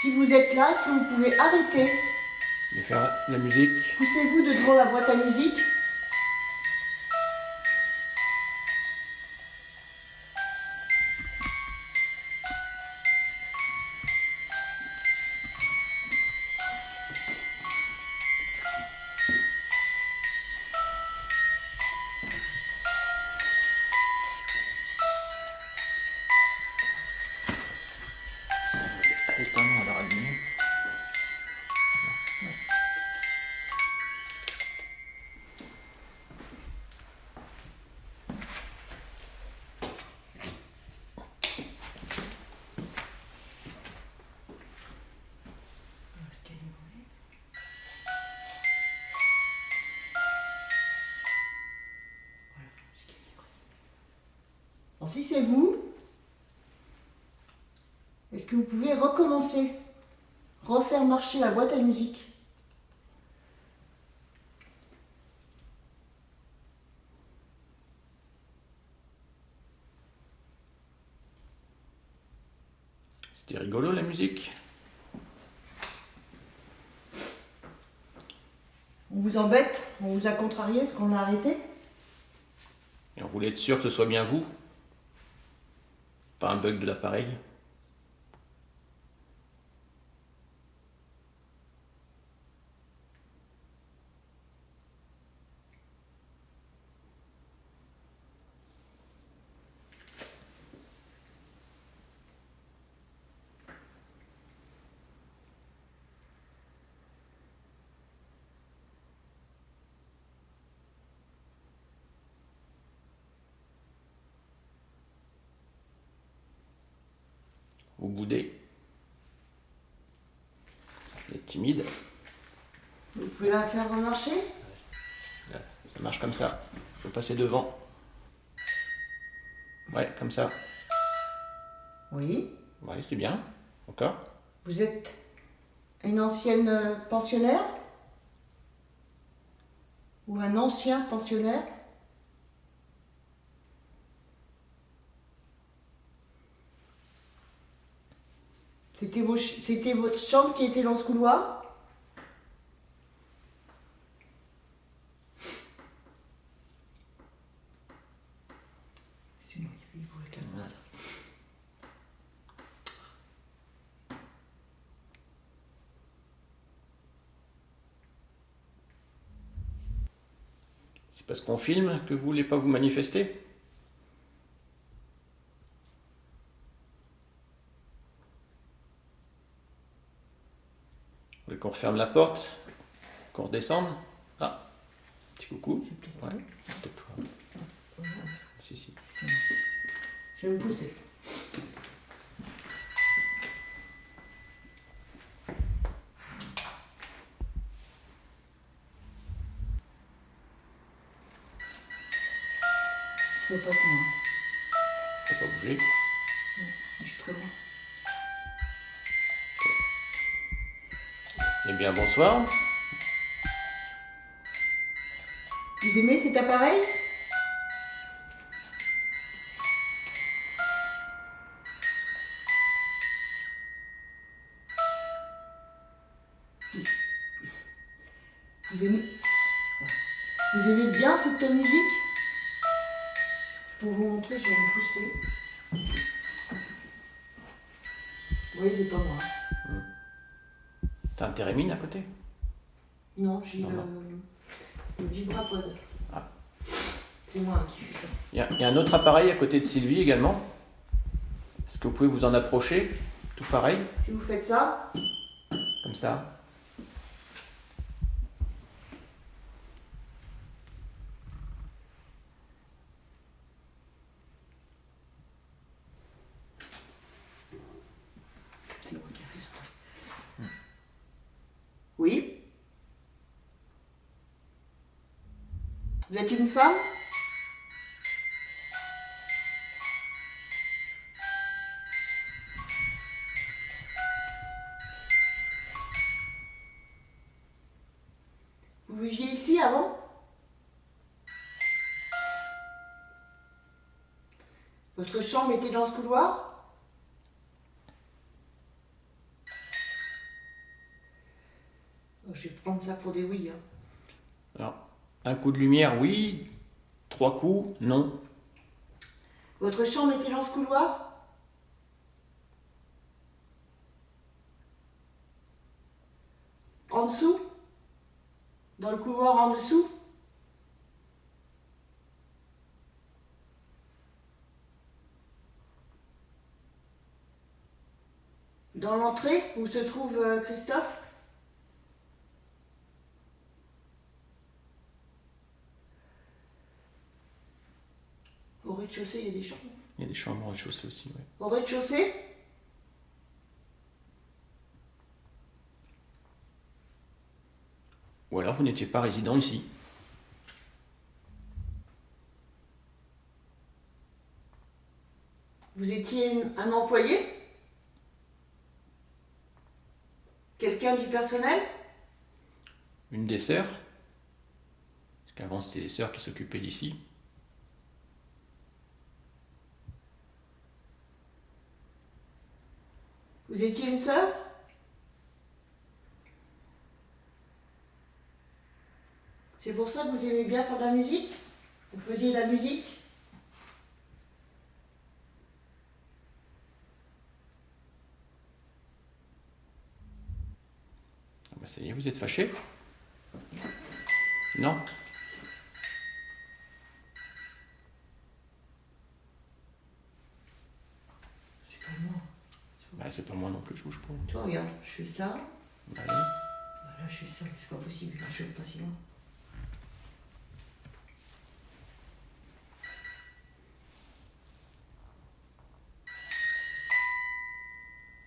Si vous êtes là, est-ce que vous pouvez arrêter? De faire la musique. Poussez-vous de devant la boîte à musique. Étonnant à la rallumer. Alors, si c'est vous, est-ce que vous pouvez recommencer? Refaire marcher la boîte à musique? C'était rigolo la musique. On vous embête? On vous a contrarié? Est-ce qu'on l'a arrêté? Et on voulait être sûr que ce soit bien vous. Pas un bug de l'appareil. Vous boudez. Vous êtes timide. Vous pouvez la faire remarcher? Ça marche comme ça. Il faut passer devant. Ouais, comme ça. Oui. Ouais, c'est bien. Encore. Vous êtes une ancienne pensionnaire? Ou un ancien pensionnaire? C'était votre chambre qui était dans ce couloir? C'est moi qui vais vous réclamer. C'est parce qu'on filme que vous voulez pas vous manifester? Vous voulez qu'on referme la porte? Qu'on redescende? Ah, petit coucou. Ouais, peut-être toi. Si, si. Je vais me pousser. Je peux pas être moi. Faut pas bouger. Je suis trop loin. Eh bien, bonsoir. Vous aimez cet appareil? Vous aimez... Vous aimez bien cette musique? Pour vous montrer, je vais me pousser. Vous voyez, c'est pas moi. T'as un térémine à côté? Non, j'ai Non, le vibrapod. Ah. C'est moi qui fais ça. Il y a un autre appareil à côté de Sylvie également. Est-ce que vous pouvez vous en approcher? Tout pareil, Si vous faites ça, comme ça. c'est moi qui ai fait ça. Oui? Vous êtes une femme? Vous viviez ici avant? Votre chambre était dans ce couloir? Oh, je vais prendre ça pour des oui. Hein. Alors, un coup de lumière, oui. 3 coups, non. Votre chambre était dans ce couloir? En dessous? Dans le couloir en dessous? Dans l'entrée où se trouve Christophe? Au rez-de-chaussée, il y a des chambres. Il y a des chambres au rez-de-chaussée aussi, ouais. Au rez-de-chaussée? Ou alors vous n'étiez pas résident ici. Vous étiez un employé? Quelqu'un du personnel? Une des sœurs. Parce qu'avant c'était les sœurs qui s'occupaient d'ici. Vous étiez une sœur? C'est pour ça que vous aimez bien faire de la musique? Vous faisiez de la musique? Ah bah ça y est, vous êtes fâché? Non? C'est pas moi. Bah c'est pas moi non plus, je bouge pas. Toi, regarde, je fais ça. Bah oui. Là, je fais ça, mais c'est pas possible. Je vais pas si loin.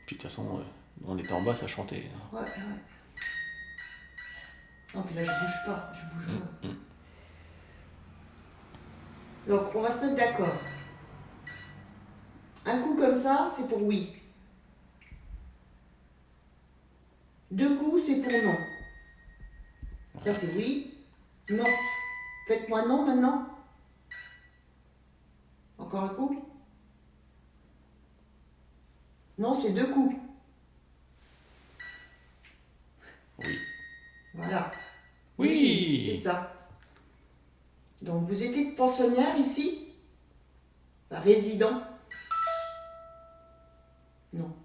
Puis de toute façon, on était en bas, ça chantait. Ouais. Non, puis là, je bouge pas. Je bouge pas. Donc, on va se mettre d'accord. Un coup comme ça, c'est pour oui. 2 coups, c'est pour non. Ça, c'est oui. Non. Faites-moi non maintenant. Encore un coup. Non, c'est 2 coups. Oui. Voilà. Oui. C'est ça. Donc, vous étiez pensionnaire ici? Enfin, résident? Non.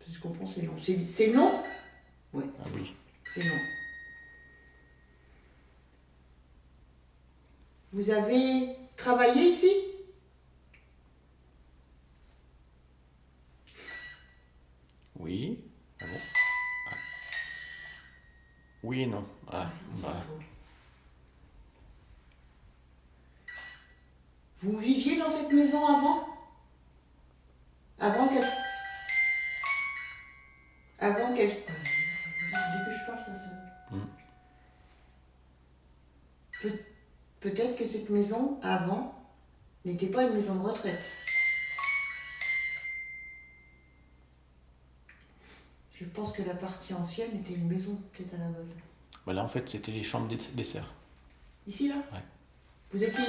Je comprends, c'est non. C'est non? Ouais, Ah oui. c'est non. Vous avez travaillé ici? Oui. Ah bon? Ah. Oui et non. Ah, C'est bah. trop. Vous viviez dans cette maison avant? Avant qu'elle... Dès que je parle, ça sonne. Peut-être que cette maison, avant, n'était pas une maison de retraite. Je pense que la partie ancienne était une maison, peut-être à la base. Bah là en fait c'était les chambres des sœurs. Ici, là? Ouais. Vous étiez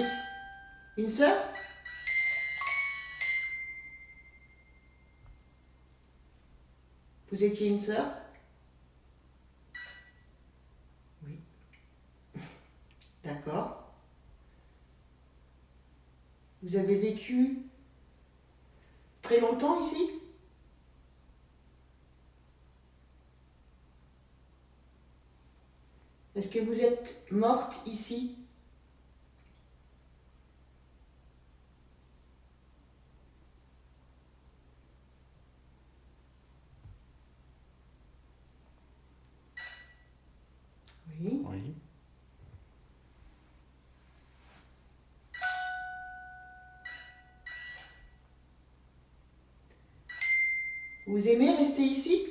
une sœur? Vous étiez une sœur? Oui. D'accord. Vous avez vécu très longtemps ici? Est-ce que vous êtes morte ici? Oui. Oui. Vous aimez rester ici?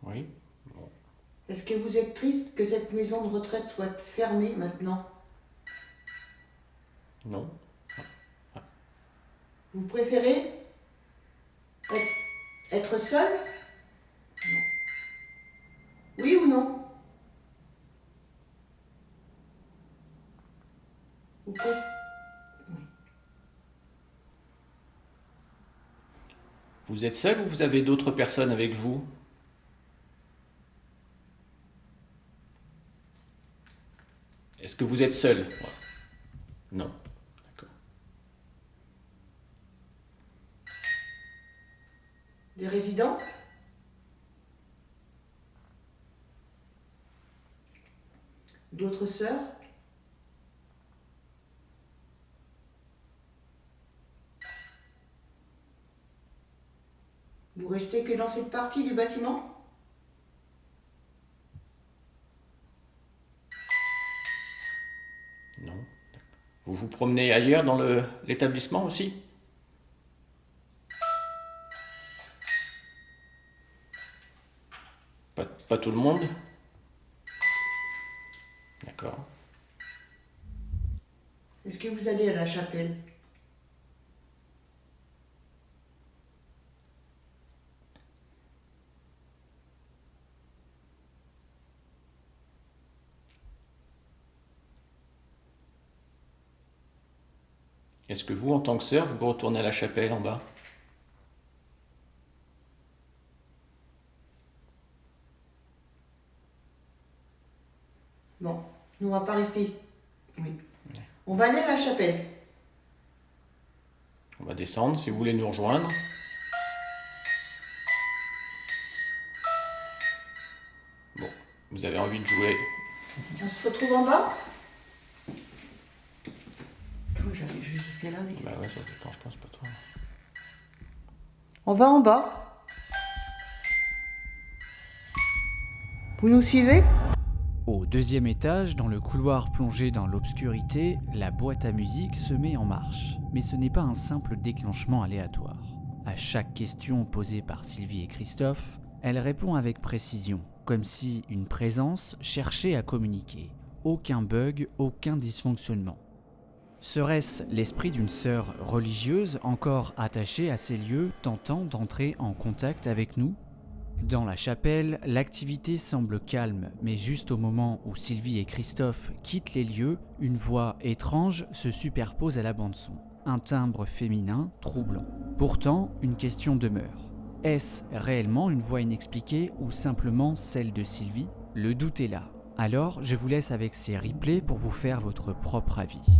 Oui. Bon. Est-ce que vous êtes triste que cette maison de retraite soit fermée maintenant? Non. Vous préférez être seul? Non. Oui ou non? Vous pré- Vous êtes seul ou vous avez d'autres personnes avec vous? Est-ce que vous êtes seul? Ouais. Non. D'accord. Des résidents? D'autres sœurs? Vous restez que dans cette partie du bâtiment? Non. Vous vous promenez ailleurs dans l'établissement aussi? Pas tout le monde? D'accord. Est-ce que vous allez à la chapelle? Est-ce que vous, en tant que sœur, vous retournez à la chapelle en bas? Non, nous on va pas rester ici. Oui. On va aller à la chapelle. On va descendre si vous voulez nous rejoindre. Bon, vous avez envie de jouer? On se retrouve en bas. Toi, j'avais vu jusqu'à là. Mais... Bah ouais, ça dépend, je pense pas toi. On va en bas. Vous nous suivez? Au deuxième étage, dans le couloir plongé dans l'obscurité, la boîte à musique se met en marche. Mais ce n'est pas un simple déclenchement aléatoire. À chaque question posée par Sylvie et Christophe, elle répond avec précision, comme si une présence cherchait à communiquer. Aucun bug, aucun dysfonctionnement. Serait-ce l'esprit d'une sœur religieuse encore attachée à ces lieux, tentant d'entrer en contact avec nous ? Dans la chapelle, l'activité semble calme, mais juste au moment où Sylvie et Christophe quittent les lieux, une voix étrange se superpose à la bande-son. Un timbre féminin troublant. Pourtant, une question demeure. Est-ce réellement une voix inexpliquée ou simplement celle de Sylvie ? Le doute est là. Alors, je vous laisse avec ces replays pour vous faire votre propre avis.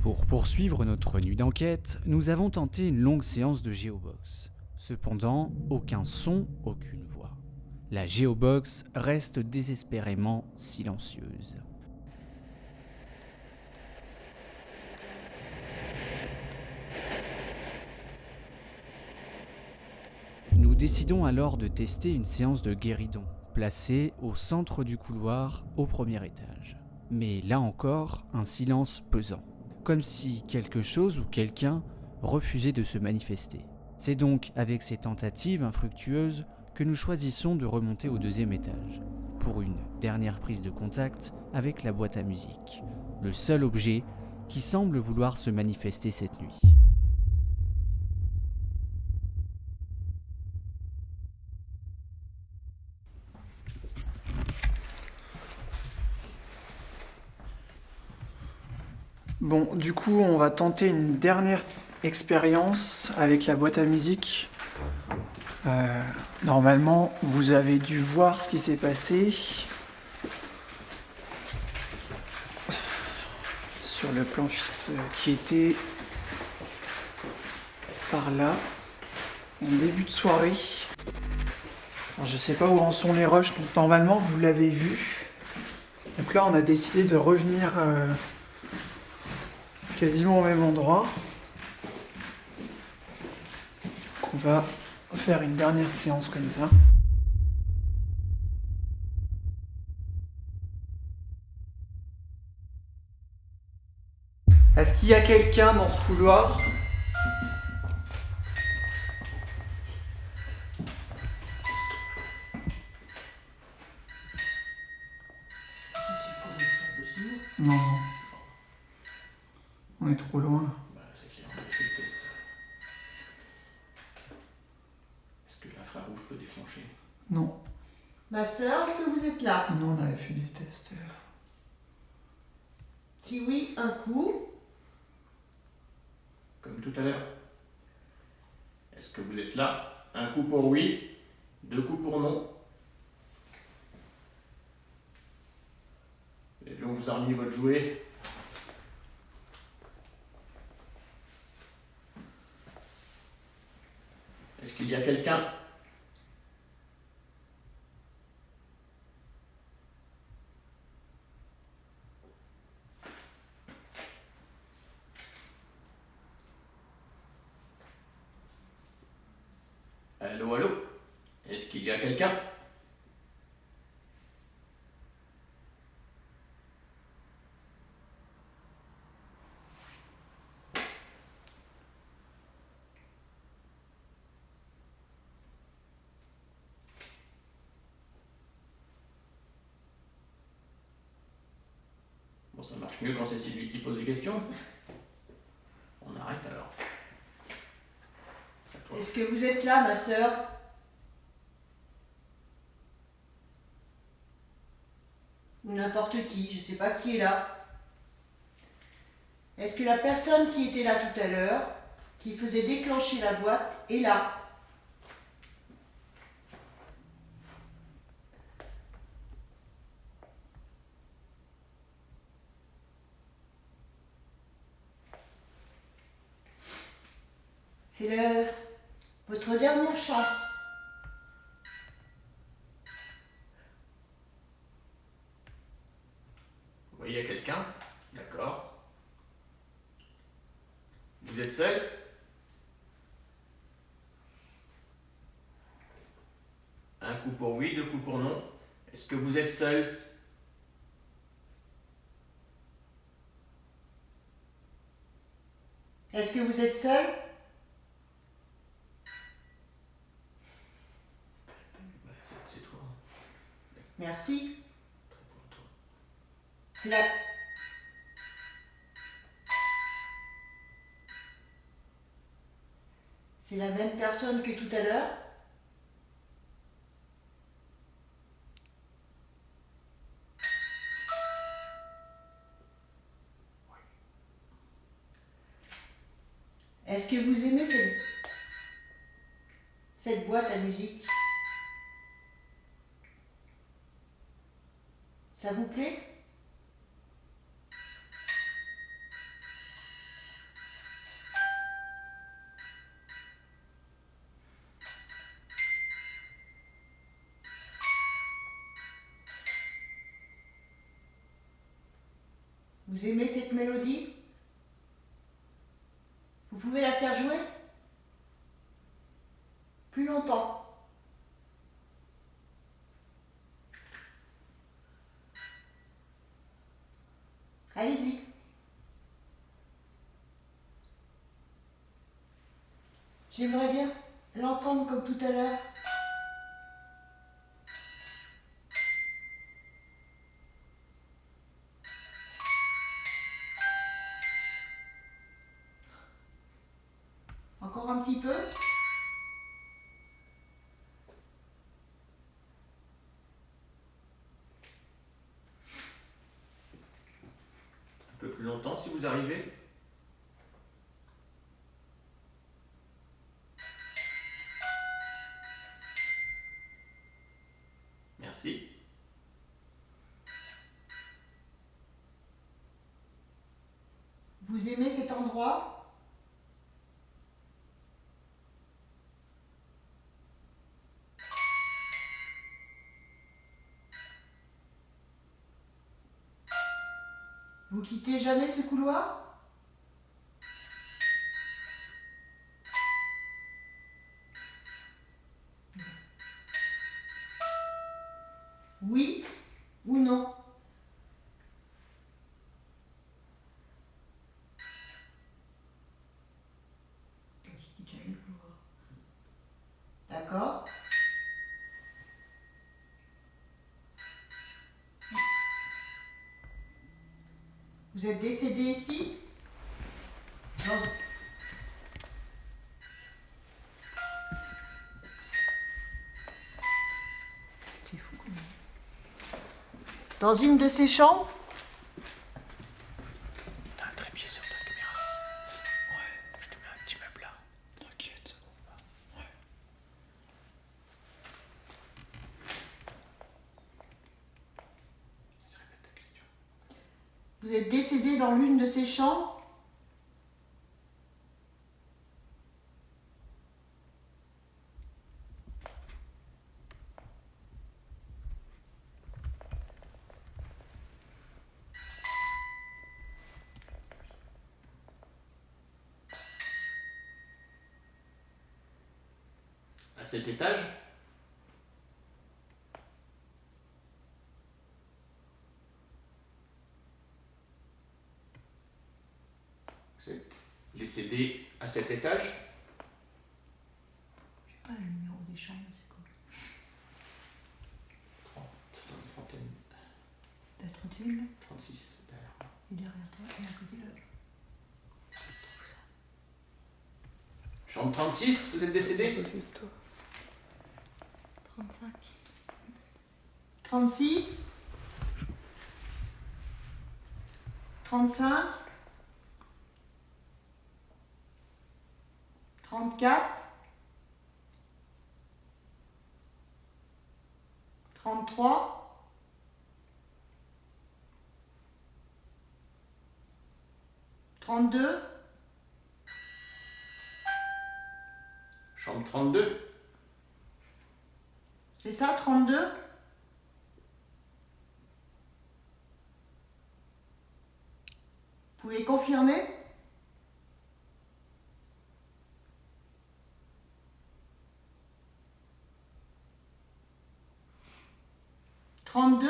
Pour poursuivre notre nuit d'enquête, nous avons tenté une longue séance de Géobox. Cependant, aucun son, aucune voix. La Géobox reste désespérément silencieuse. Nous décidons alors de tester une séance de guéridon, placée au centre du couloir, au premier étage. Mais là encore, un silence pesant. Comme si quelque chose ou quelqu'un refusait de se manifester. C'est donc avec ces tentatives infructueuses que nous choisissons de remonter au deuxième étage, pour une dernière prise de contact avec la boîte à musique, le seul objet qui semble vouloir se manifester cette nuit. Bon, du coup, on va tenter une dernière expérience avec la boîte à musique. Normalement, vous avez dû voir ce qui s'est passé sur le plan fixe qui était par là, en début de soirée. Alors, je sais pas où en sont les rushs, donc normalement, vous l'avez vu. Donc là, on a décidé de revenir... quasiment au même endroit. Donc on va faire une dernière séance comme ça. Est-ce qu'il y a quelqu'un dans ce couloir ? Non. On est trop loin. C'est clair, on va essayer le test. Est-ce que l'infrarouge peut déclencher? Non. Ma sœur, est-ce que vous êtes là? Non, on avait fait des tests. Si oui, un coup. Comme tout à l'heure. Est-ce que vous êtes là? Un coup pour oui, deux coups pour non. Et puis on vous a remis votre jouet. Est-ce qu'il y a quelqu'un? quelqu'un? Bon, ça marche mieux quand c'est Sylvie qui pose des questions. On arrête alors. À toi. Est-ce que vous êtes là, ma sœur? Ou n'importe qui, je sais pas qui est là. Est-ce que la personne qui était là tout à l'heure, qui faisait déclencher la boîte, est là? C'est votre dernière chance. Vous voyez quelqu'un? D'accord. Vous êtes seul? Un coup pour oui, deux coups pour non. Est-ce que vous êtes seul? Est-ce que vous êtes seul? C'est toi. Merci. Très pour toi. C'est la... C'est la même personne que tout à l'heure? Est-ce que vous aimez cette boîte à musique? Ça vous plaît? Vous aimez cette mélodie? Vous pouvez la faire jouer plus longtemps. Allez-y. J'aimerais bien l'entendre comme tout à l'heure. Encore un petit peu. Un peu plus longtemps si vous arrivez. Merci. Vous aimez cet endroit? Vous quittez jamais ce couloir? Oui ou non? Je quitte jamais le couloir. D'accord. Vous êtes décédé ici? Dans... C'est fou quand même. Dans une de ces chambres? T'as un trépied sur ta caméra. Ouais, je te mets un petit meuble là. T'inquiète, ça va. Ouais. Répète ta question. Vous êtes décédé dans l'une de ces chambres? À cet étage? Vous êtes décédé à cet étage? Je sais pas le numéro des chambres, c'est quoi? 30, dans une trentaine. T'as 31 là? 36 derrière. Et derrière toi, et à côté là. Chambre 36, vous êtes décédé? 35. 36. 35. 34. 33. 32. Chambre 32. C'est ça, 32? Vous pouvez confirmer? « 32 »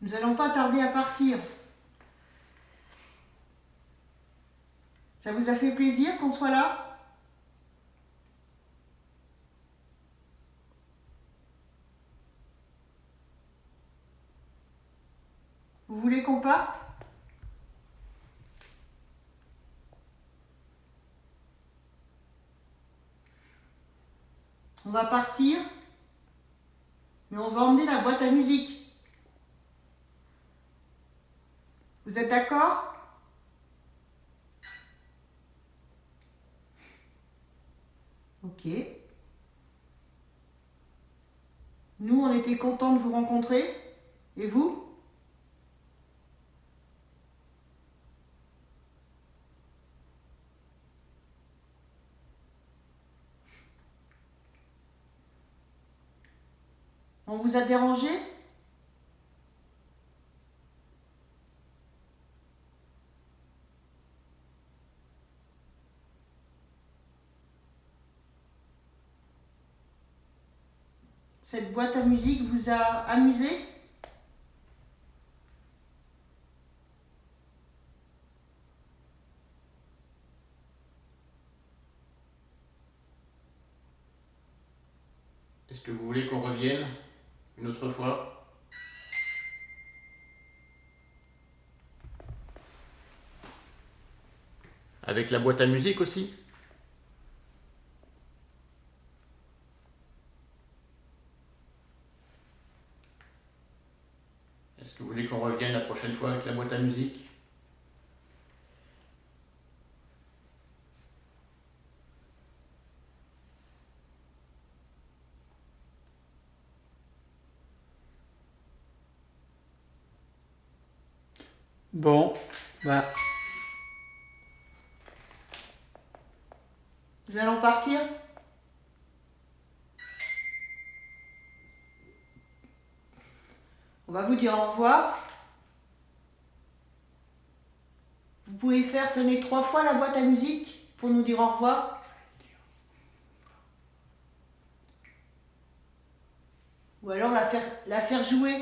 Nous n'allons pas tarder à partir. Ça vous a fait plaisir qu'on soit là? Vous voulez qu'on parte? On va partir, mais on va emmener la boîte à musique. Vous êtes d'accord? Ok. Nous, on était contents de vous rencontrer. Et vous? On vous a dérangé? Cette boîte à musique vous a amusé? Est-ce que vous voulez qu'on revienne une autre fois? Avec la boîte à musique aussi? Est-ce que vous voulez qu'on revienne la prochaine fois avec la boîte à musique? Bon, bah, Nous allons partir? On va vous dire au revoir. Vous pouvez faire sonner 3 fois la boîte à musique pour nous dire au revoir. Ou alors la faire jouer.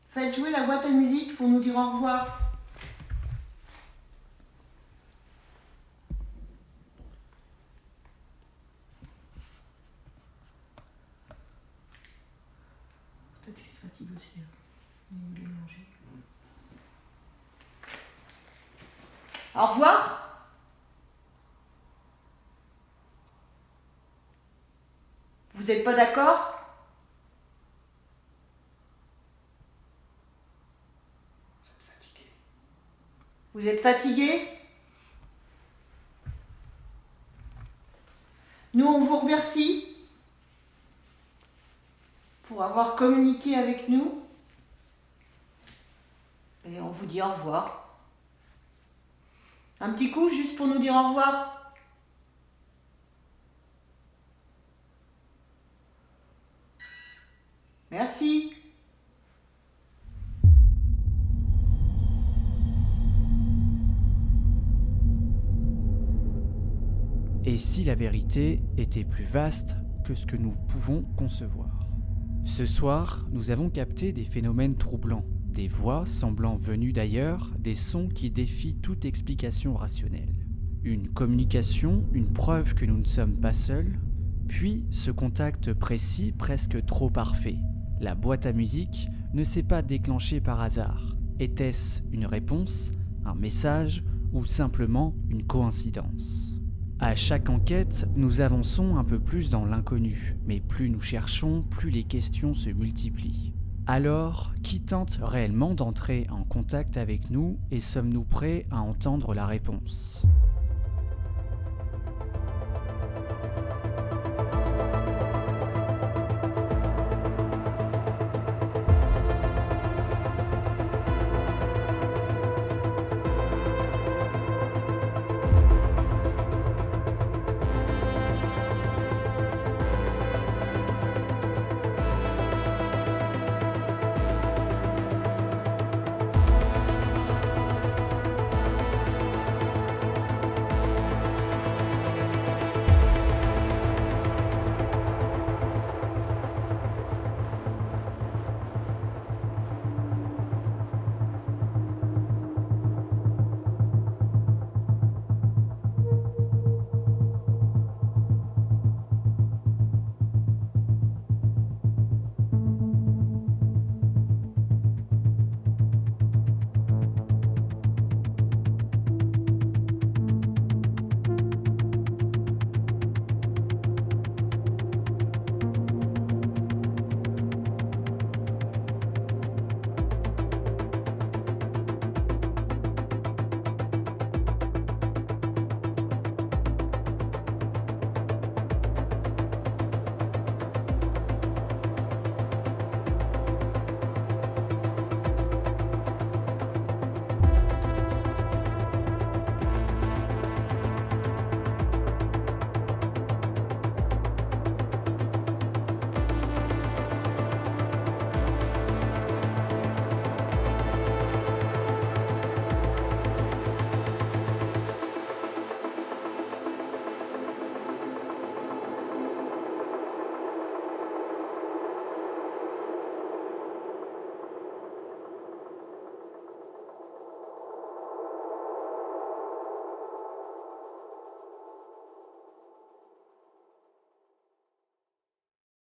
Faites jouer la boîte à musique pour nous dire au revoir. Peut-être qu'il se fatigue aussi. Il voulait manger. Au revoir. Vous n'êtes pas d'accord? Vous êtes fatigué? Nous, on vous remercie pour avoir communiqué avec nous. Et on vous dit au revoir. Un petit coup juste pour nous dire au revoir. Merci. Et si la vérité était plus vaste que ce que nous pouvons concevoir? Ce soir, nous avons capté des phénomènes troublants, des voix semblant venues d'ailleurs, des sons qui défient toute explication rationnelle. Une communication, une preuve que nous ne sommes pas seuls, puis ce contact précis presque trop parfait. La boîte à musique ne s'est pas déclenchée par hasard. Était-ce une réponse, un message ou simplement une coïncidence? À chaque enquête, nous avançons un peu plus dans l'inconnu, mais plus nous cherchons, plus les questions se multiplient. Alors, qui tente réellement d'entrer en contact avec nous et sommes-nous prêts à entendre la réponse ?